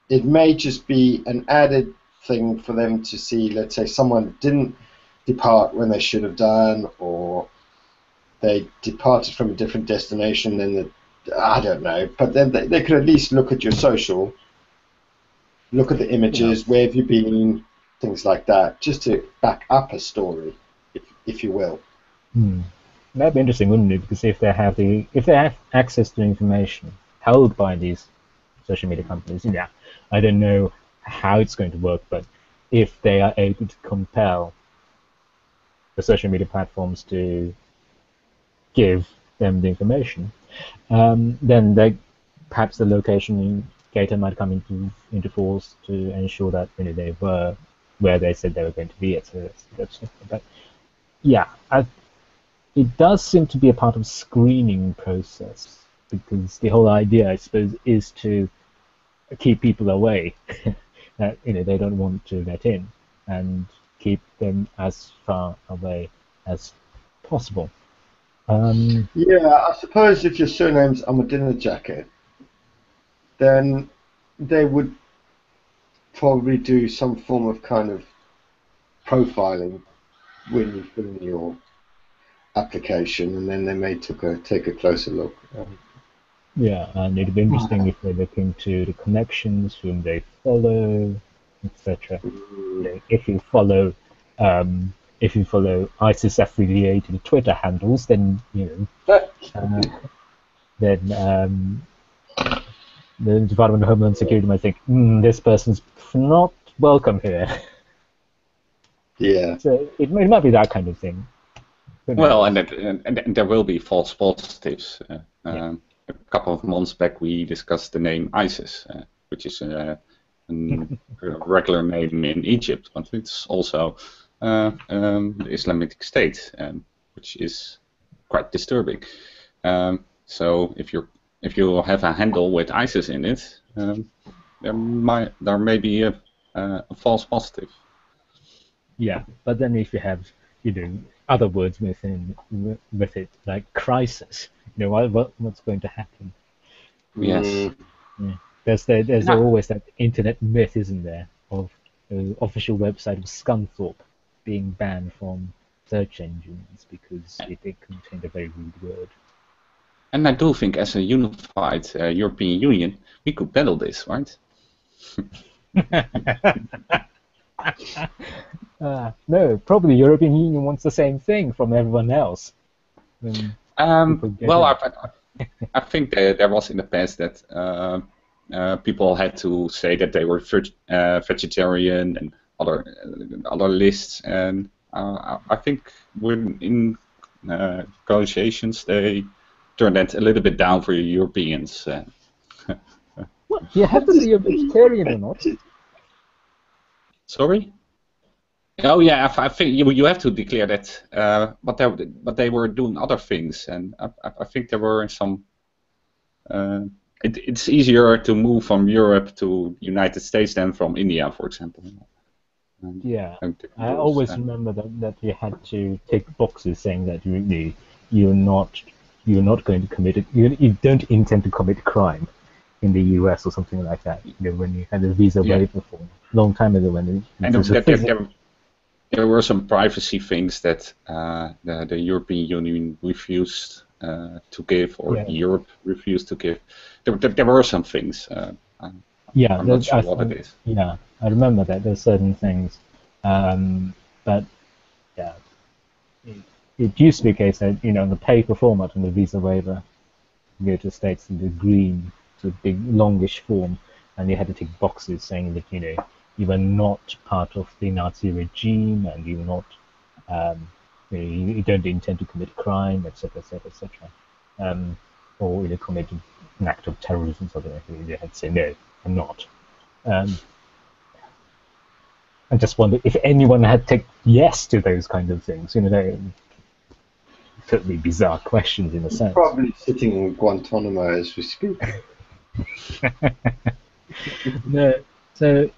[SPEAKER 4] It may just be an added thing for them to see, let's say someone didn't depart when they should have done, or they departed from a different destination than I don't know, but then they could at least look at your social, look at the images, where have you been, things like that, just to back up a story, if you will.
[SPEAKER 2] That'd be interesting, wouldn't it? Because if they have access to information held by these social media companies, I don't know how it's going to work, but if they are able to compel the social media platforms to give them the information, then perhaps the location data might come into force to ensure that they were where they said they were going to be, etc. But it does seem to be a part of screening process, because the whole idea, I suppose, is to keep people away that they don't want to let in, and keep them as far away as possible.
[SPEAKER 4] I suppose if your surname's Dinner Jacket, then they would probably do some form of kind of profiling when you fill in your application, and then they may take a closer look.
[SPEAKER 2] And it'd be interesting if they look into the connections, whom they follow, etc. If you follow ISIS affiliated Twitter handles, then the Department of Homeland Security might think, this person's not welcome here.
[SPEAKER 4] Yeah.
[SPEAKER 2] So it might be that kind of thing.
[SPEAKER 3] Well, and there will be false positives. A couple of months back, we discussed the name ISIS, which is a regular name in Egypt, but it's also the Islamic State, which is quite disturbing. So if you have a handle with ISIS in it, there may be a false positive.
[SPEAKER 2] Yeah, but then if you have, other words with it, like crisis, what's going to happen?
[SPEAKER 3] Yes.
[SPEAKER 2] Yeah. There's
[SPEAKER 3] Yeah.
[SPEAKER 2] always that internet myth, isn't there, of the official website of Scunthorpe being banned from search engines because it contained a very rude word.
[SPEAKER 3] And I do think as a unified European Union, we could battle this, right?
[SPEAKER 2] No, probably the European Union wants the same thing from everyone else.
[SPEAKER 3] Well, I think there was in the past that people had to say that they were vegetarian and other lists, and I think in negotiations they turned that a little bit down for Europeans.
[SPEAKER 2] What? You have to be a vegetarian or not?
[SPEAKER 3] Sorry? Oh yeah, I think you have to declare that, but they were doing other things, and I think there were some. It's easier to move from Europe to United States than from India, for example.
[SPEAKER 2] Yeah, I always remember that you had to tick boxes saying that you're not going to commit it. You don't intend to commit crime in the US or something like that. When you had a visa waiver form long time ago
[SPEAKER 3] there were some privacy things that the European Union refused to give, or Europe refused to give. There were some things. I'm not sure what it is.
[SPEAKER 2] Yeah, I remember that there's certain things, but yeah, it used to be the case that the paper format and the visa waiver, you go to the States in the green, sort of big longish form, and you had to tick boxes saying that you were not part of the Nazi regime, and you were not, you don't intend to commit crime, etc., etc., etc., or commit an act of terrorism, something like that. You had to say no, I'm not. I just wonder if anyone had ticked yes to those kind of things. They're totally bizarre questions in a sense.
[SPEAKER 4] Probably sitting in Guantanamo as we speak.
[SPEAKER 2] No, so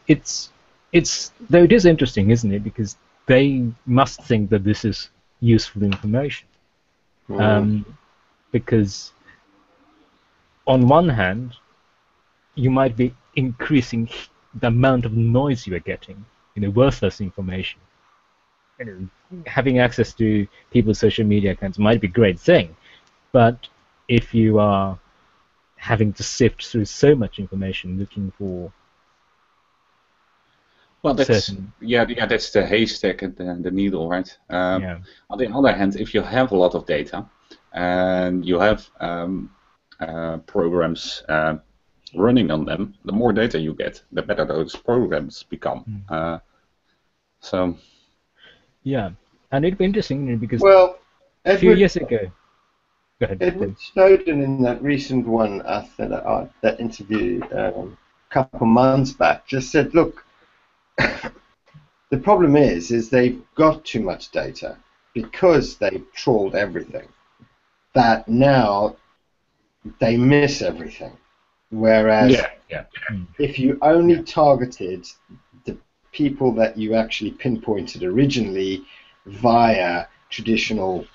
[SPEAKER 2] though it is interesting, isn't it? Because they must think that this is useful information. Because on one hand, you might be increasing the amount of noise you are getting, worthless information. Having access to people's social media accounts might be a great thing, but if you are having to sift through so much information looking for
[SPEAKER 3] that's the haystack and the needle, right? On the other hand, if you have a lot of data and you have programs running on them, the more data you get, the better those programs become.
[SPEAKER 2] Yeah, and it'd be interesting because
[SPEAKER 4] a
[SPEAKER 2] few years ago. Go ahead.
[SPEAKER 4] Edward Snowden, in that recent one, that interview a couple months back, just said, look, the problem is they've got too much data because they've trawled everything, that now they miss everything. Whereas if you only targeted the people that you actually pinpointed originally via traditional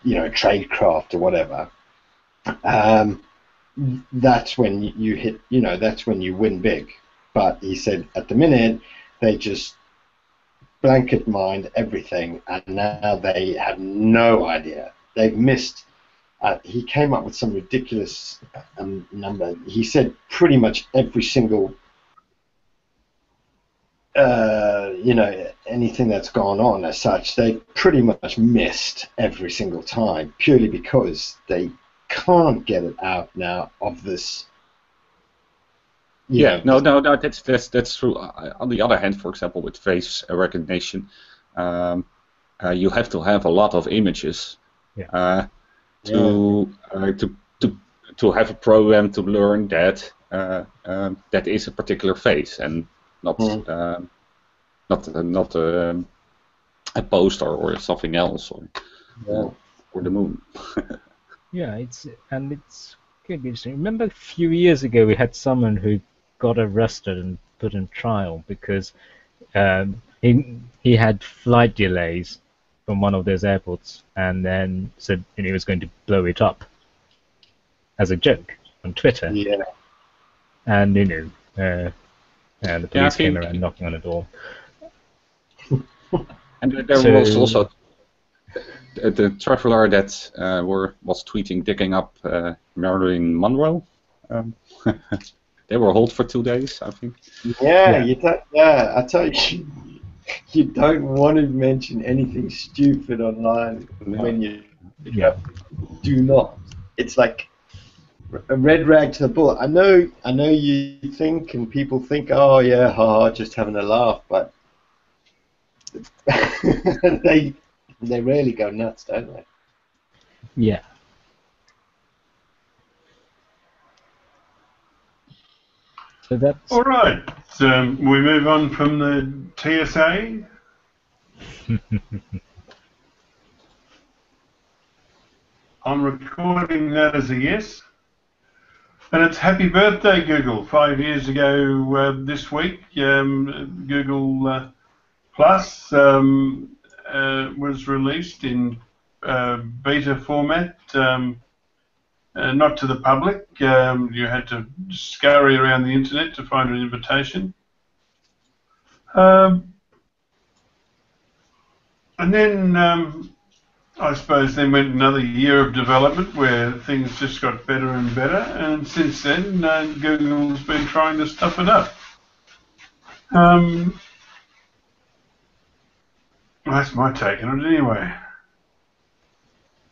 [SPEAKER 4] tradecraft or whatever, that's when you hit, that's when you win big. But he said at the minute they just blanket mined everything, and now they have no idea. They've missed. He came up with some ridiculous number. He said pretty much every single anything that's gone on as such, they pretty much missed every single time, purely because they can't get it out now of this.
[SPEAKER 3] No, that's true. On the other hand, for example, with face recognition, you have to have a lot of images to have a program to learn that that is a particular face and not a poster or something else or the moon.
[SPEAKER 2] It's could be interesting. Remember a few years ago we had someone who got arrested and put in trial because he had flight delays from one of those airports, and then said he was going to blow it up as a joke on Twitter.
[SPEAKER 4] Yeah.
[SPEAKER 2] And and the
[SPEAKER 3] Yeah, I
[SPEAKER 2] police came
[SPEAKER 3] think,
[SPEAKER 2] around knocking on the door.
[SPEAKER 3] and there was also the traveler that was tweeting, digging up Marilyn Monroe. They were hold for 2 days, I think.
[SPEAKER 4] Yeah, you don't. Yeah, I tell you, you don't want to mention anything stupid online when you do not. It's like a red rag to the bull. I know you think, and people think, oh yeah, haha, just having a laugh, but they really go nuts, don't they?
[SPEAKER 2] Yeah. So that's
[SPEAKER 1] All right. We move on from the TSA. I'm recording that as a yes. And it's happy birthday, Google. 5 years ago this week, Google Plus was released in beta format, not to the public. You had to scurry around the internet to find an invitation. And then I suppose then went another year of development where things just got better and better, and since then Google's been trying to stuff it up. That's my take on it anyway.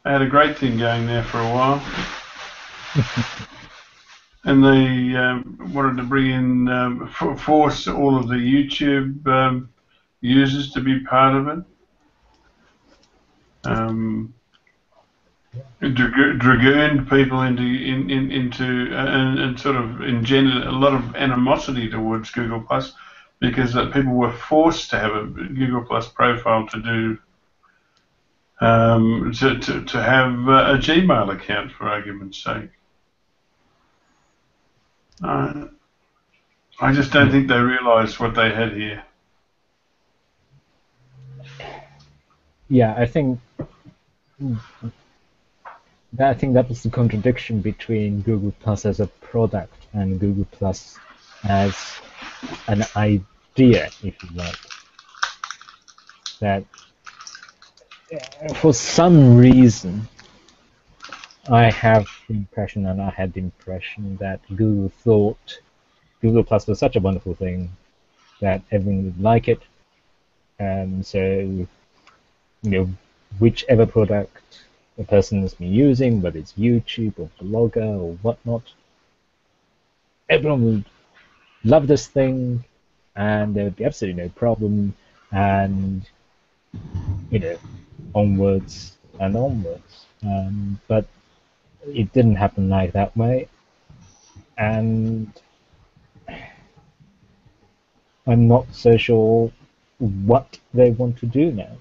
[SPEAKER 1] They had a great thing going there for a while. And they wanted to bring in, force all of the YouTube users to be part of it. Dragooned people into and sort of engendered a lot of animosity towards Google Plus because people were forced to have a Google Plus profile to do to have a Gmail account, for argument's sake. I just don't think they realised what they had here.
[SPEAKER 2] Yeah, I think that was the contradiction between Google Plus as a product and Google Plus as an idea, if you like. That for some reason, I have the impression, and I had the impression, that Google thought Google Plus was such a wonderful thing that everyone would like it, and so whichever product the person has been using, whether it's YouTube or Blogger or whatnot, everyone would love this thing, and there would be absolutely no problem, and onwards and onwards. But it didn't happen like that way, and I'm not so sure what they want to do now.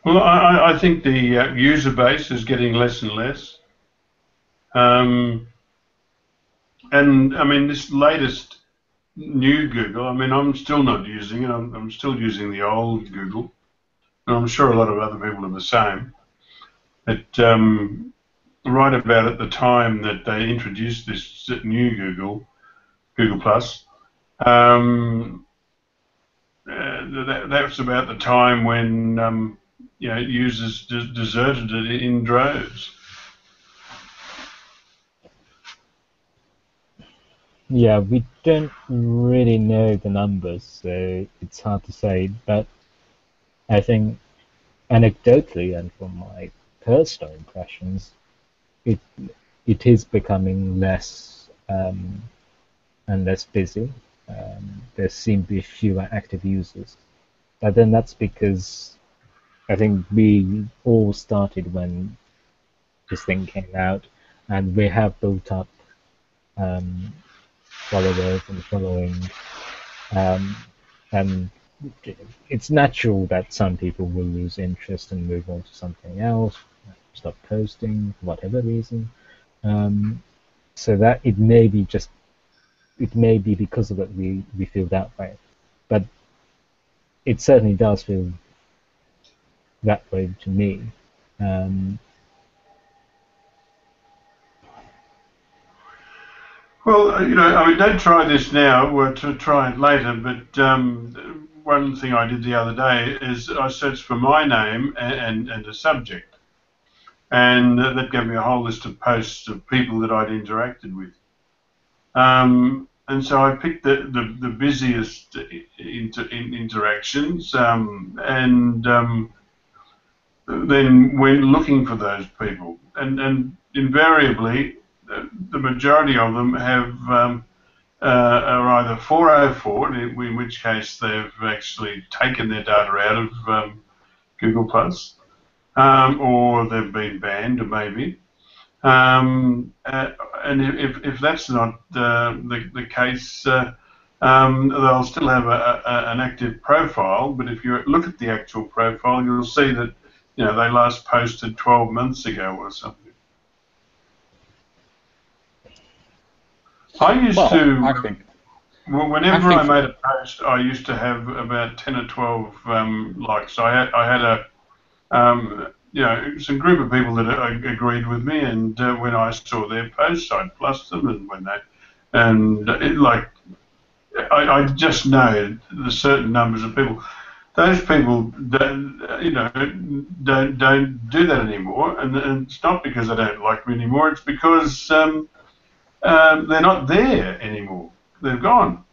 [SPEAKER 1] Well, I think the user base is getting less and less. And I mean, this latest new Google, I mean, I'm still not using it. I'm still using the old Google. And I'm sure a lot of other people are the same. But right about at the time that they introduced this new Google Plus, that was about the time when users deserted it in droves.
[SPEAKER 2] Yeah, we don't really know the numbers, so it's hard to say, but I think anecdotally and from my personal impressions, it is becoming less and less busy. There seem to be fewer active users. But then that's because I think we all started when this thing came out, and we have built up followers and following, and it's natural that some people will lose interest and move on to something else, stop posting for whatever reason. So that it may be because of it we feel that way, but it certainly does feel that way to me.
[SPEAKER 1] Well, I mean, don't try this now, or to try it later, but one thing I did the other day is I searched for my name and a subject, and that gave me a whole list of posts of people that I'd interacted with. And so I picked the busiest interactions, and then went looking for those people, and invariably the majority of them are either 404, in which case they've actually taken their data out of Google Plus, or they've been banned, maybe. And if that's not the case, they'll still have an active profile. But if you look at the actual profile, you'll see that they last posted 12 months ago or something. I used to, whenever I made a post, I used to have about 10 or 12 likes. I had some group of people that agreed with me, and when I saw their posts, I'd plus them, and I just know the certain numbers of people. Those people don't do that anymore, and it's not because they don't like me anymore. It's because they're not there anymore. They've gone.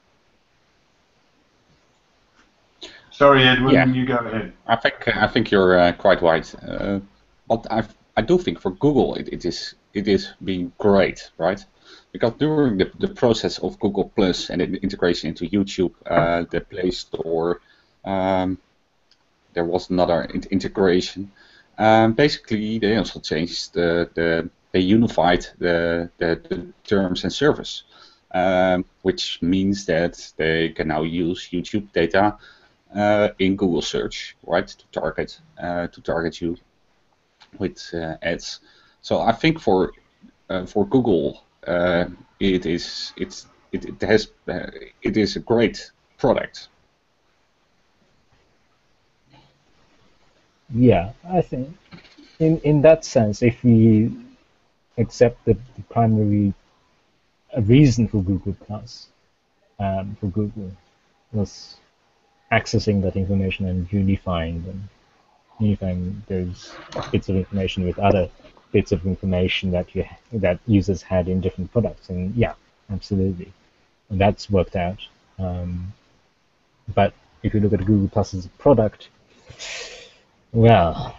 [SPEAKER 1] Sorry, Edwin, you go ahead.
[SPEAKER 3] I think you're quite right. But I do think for Google it is being great, right? Because during the process of Google Plus and the integration into YouTube, the Play Store, there was another integration. Basically, they also changed they unified the terms and service, which means that they can now use YouTube data in Google search, right, to target you with ads. So I think for Google, it is a great product.
[SPEAKER 2] Yeah, I think in that sense, if we accept the primary reason for Google Plus, for Google, was accessing that information and unifying those bits of information with other bits of information that users had in different products, and yeah, absolutely, and that's worked out. But if you look at Google Plus as a product, well,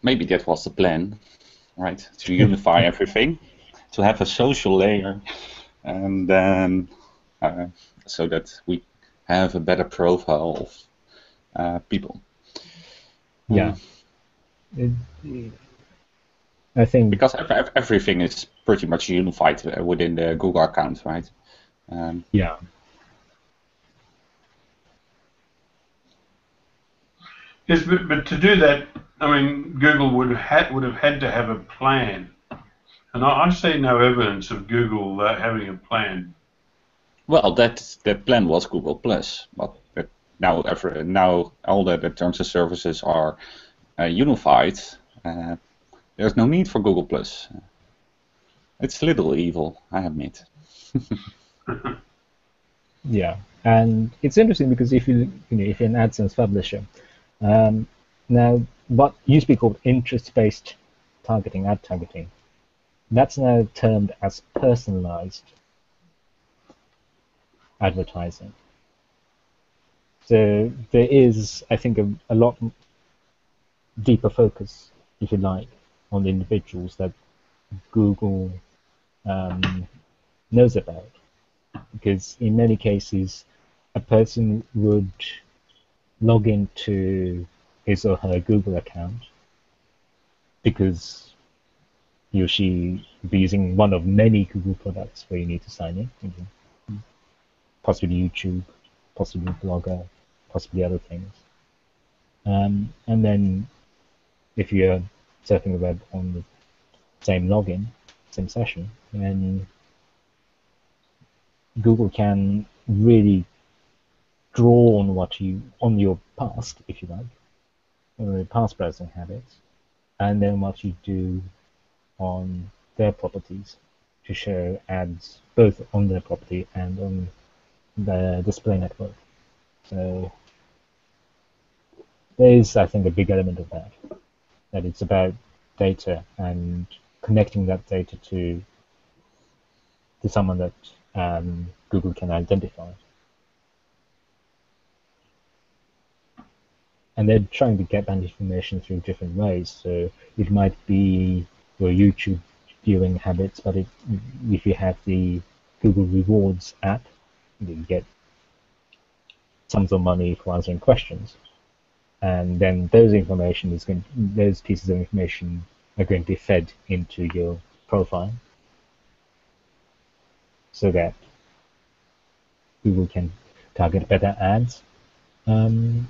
[SPEAKER 3] Maybe that was the plan, right? To unify everything, to have a social layer, and then so that we have a better profile of people.
[SPEAKER 2] Yeah. I think
[SPEAKER 3] because everything is pretty much unified within the Google account, right?
[SPEAKER 2] Yeah.
[SPEAKER 1] Yes, but to do that, I mean, Google would have had to have a plan, and I see no evidence of Google having a plan.
[SPEAKER 3] Well, that plan was Google Plus, but now all the terms and services are unified. There's no need for Google Plus. It's a little evil, I admit.
[SPEAKER 2] Yeah, and it's interesting because if you're an AdSense publisher, now what used to be called interest-based targeting, ad targeting, that's now termed as personalized advertising. So there is, I think, a lot deeper focus, if you like, on the individuals that Google knows about. Because in many cases, a person would log into his or her Google account because he or she be using one of many Google products where you need to sign in, possibly YouTube, possibly Blogger, possibly other things. And then if you're surfing the web on the same login, same session, then Google can really draw on your past, if you like, or your past browsing habits, and then what you do on their properties to show ads both on their property and on the display network. So there is, I think, a big element of that it's about data and connecting that data to someone that Google can identify. And they're trying to get that information through different ways. So it might be your YouTube viewing habits, but if you have the Google Rewards app, you get sums of money for answering questions. And then those pieces of information are going to be fed into your profile so that Google can target better ads. So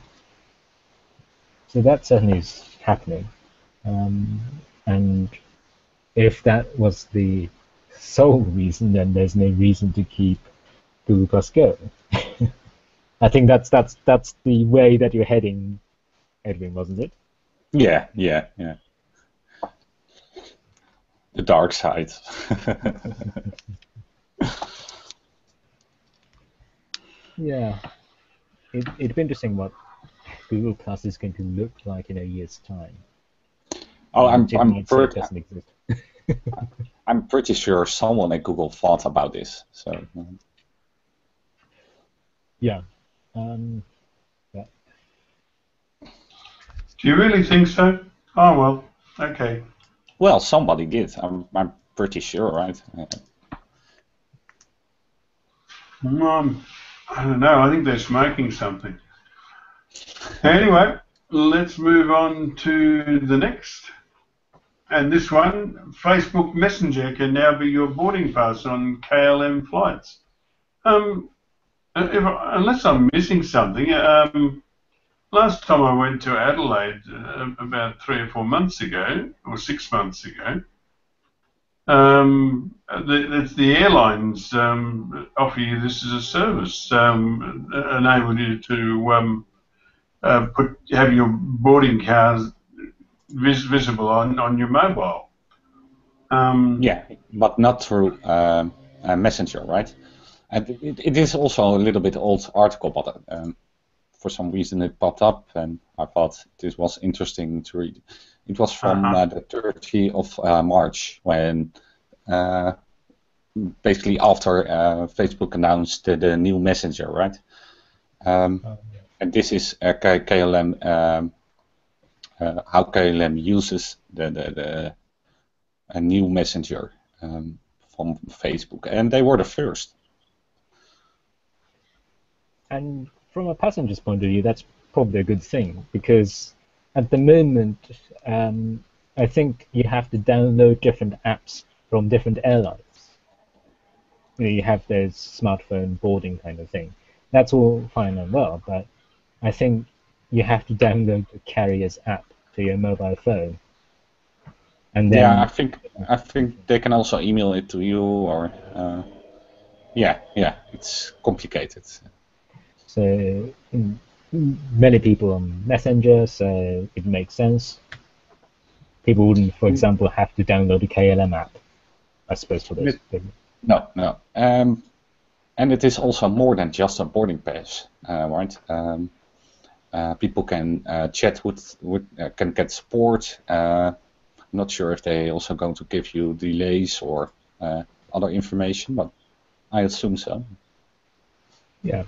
[SPEAKER 2] that certainly is happening. And if that was the sole reason, then there's no reason to keep Google Plus going. I think that's the way that you're heading, Edwin, wasn't it?
[SPEAKER 3] Yeah. The dark side.
[SPEAKER 2] Yeah. It'd be interesting what Google Plus is going to look like in a year's time.
[SPEAKER 3] Oh, I'm
[SPEAKER 2] doesn't exist.
[SPEAKER 3] I'm pretty sure someone at Google thought about this. So.
[SPEAKER 2] Yeah.
[SPEAKER 1] Do you really think so? Oh well, okay.
[SPEAKER 3] Well, somebody did. I'm pretty sure, right?
[SPEAKER 1] I don't know. I think they're smoking something. Anyway, let's move on to the next. And this one, Facebook Messenger can now be your boarding pass on KLM flights. Unless I'm missing something, last time I went to Adelaide about 3 or 4 months ago, or 6 months ago, the airlines offer you this as a service, enable you to have your boarding cars visible on your mobile.
[SPEAKER 3] Yeah, but not through Messenger, right? And it is also a little bit old article, but for some reason it popped up, and I thought this was interesting to read. It was from the 30th of March, when basically after Facebook announced the new Messenger, right? And this is KLM, how KLM uses the new Messenger from Facebook, and they were the first.
[SPEAKER 2] And from a passenger's point of view, that's probably a good thing, because at the moment, I think you have to download different apps from different airlines. You have those smartphone boarding kind of thing. That's all fine and well, but I think you have to download the carrier's app to your mobile phone. And then,
[SPEAKER 3] yeah, I think they can also email it to you, or yeah, it's complicated.
[SPEAKER 2] So many people on Messenger, so it makes sense. People wouldn't, for example, have to download the KLM app, I suppose, for this.
[SPEAKER 3] No. And it is also more than just a boarding pass, right? People can chat with can get support. I'm not sure if they also going to give you delays or other information, but I assume so.
[SPEAKER 2] Yeah.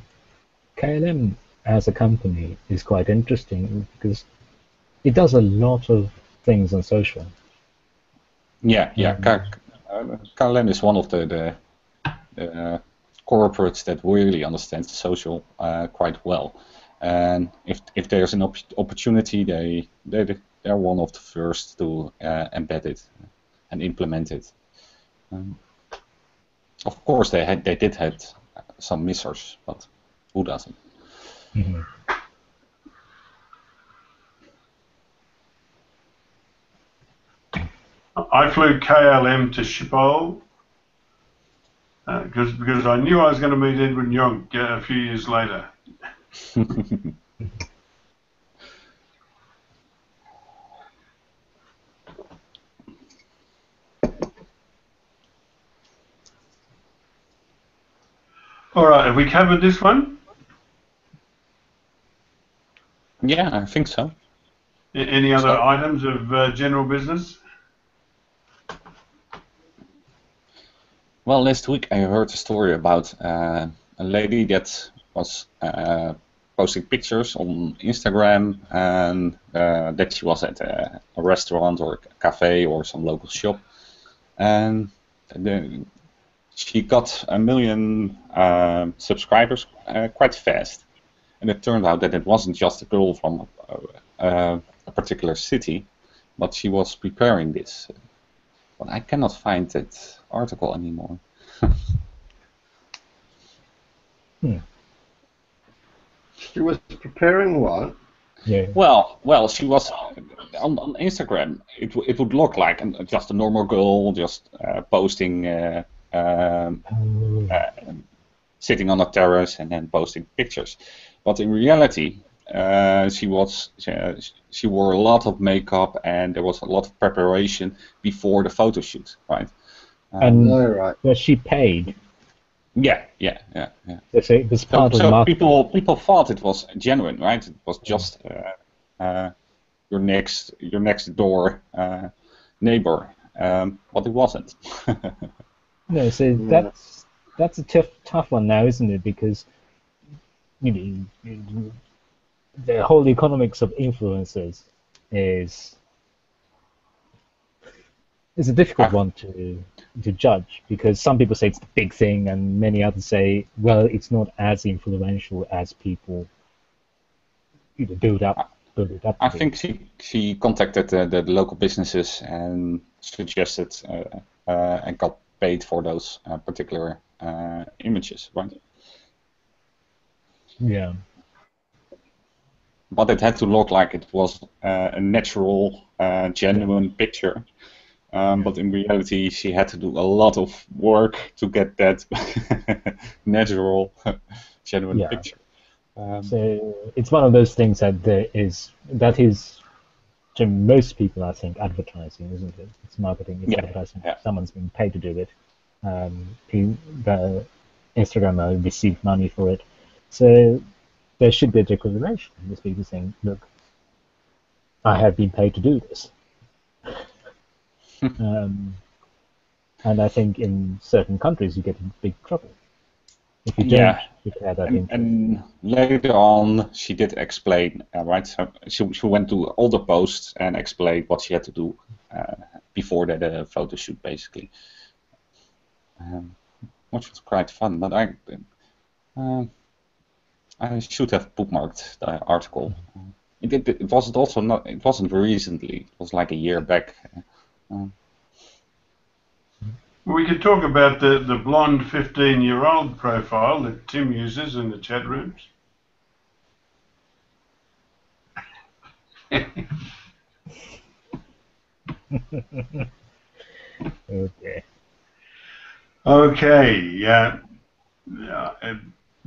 [SPEAKER 2] KLM as a company is quite interesting because it does a lot of things on social.
[SPEAKER 3] Yeah. KLM is one of the corporates that really understands social quite well, and if there's an opportunity, they're one of the first to embed it. and implement it. Of course, they did have some missers, but who doesn't?
[SPEAKER 2] Mm-hmm.
[SPEAKER 1] I flew KLM to Schiphol because I knew I was going to meet Edwin Yonk a few years later. All right, have we covered this one?
[SPEAKER 3] Yeah, I think so.
[SPEAKER 1] Any other items of general business?
[SPEAKER 3] Well, last week I heard a story about a lady that was posting pictures on Instagram and that she was at a restaurant or a cafe or some local shop, and she got 1 million subscribers quite fast. And it turned out that it wasn't just a girl from a particular city, but she was preparing this. But I cannot find that article anymore.
[SPEAKER 4] She was preparing what?
[SPEAKER 2] Yeah.
[SPEAKER 3] Well, she was on Instagram. It would look like just a normal girl, just posting, sitting on a terrace and then posting pictures. But in reality, she wore a lot of makeup and there was a lot of preparation before the photo shoot, right?
[SPEAKER 2] And
[SPEAKER 4] right.
[SPEAKER 2] was she paid?
[SPEAKER 3] Yeah.
[SPEAKER 2] It was part of
[SPEAKER 3] So
[SPEAKER 2] marketing.
[SPEAKER 3] people thought it was genuine, right? It was just your next door neighbor, but it wasn't.
[SPEAKER 2] No, so that's a tough one now, isn't it? Because the whole economics of influencers is a difficult one to judge, because some people say it's the big thing and many others say, well, it's not as influential as people build it up.
[SPEAKER 3] I think she contacted the local businesses and suggested and got paid for those particular images, right?
[SPEAKER 2] Yeah.
[SPEAKER 3] But it had to look like it was a natural, genuine picture. But in reality, she had to do a lot of work to get that natural, genuine picture.
[SPEAKER 2] So it's one of those things that is to most people, I think, advertising, isn't it? It's marketing, it's advertising. Yeah. Someone's being paid to do it. The Instagram will receive money for it. So there should be a declaration. These people saying, look, I have been paid to do this. And I think in certain countries you get in big trouble if you don't declare that interest.
[SPEAKER 3] And later on, she did explain, right? So she went to all the posts and explained what she had to do before the photo shoot, basically, which was quite fun. But I should have bookmarked the article. It wasn't recently. It was like a year back.
[SPEAKER 1] We could talk about the blonde 15-year-old profile that Tim uses in the chat rooms. Okay. Yeah.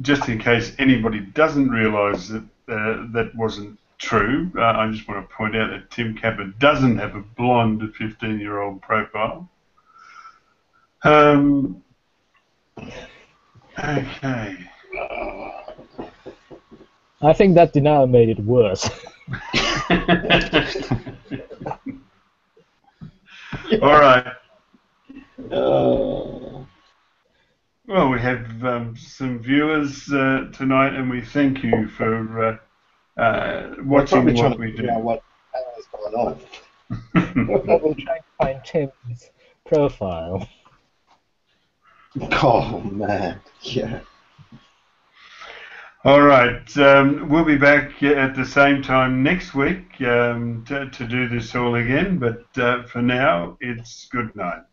[SPEAKER 1] Just in case anybody doesn't realise that that wasn't true, I just want to point out that Tim Capper doesn't have a blonde 15-year-old profile. Okay.
[SPEAKER 2] I think that denial made it worse.
[SPEAKER 1] All right. Well, we have some viewers tonight, and we thank you for watching what we do.
[SPEAKER 4] What is going on?
[SPEAKER 2] We're probably trying to find Tim's profile.
[SPEAKER 4] Oh man, yeah.
[SPEAKER 1] All right, we'll be back at the same time next week to do this all again, but for now, it's good night.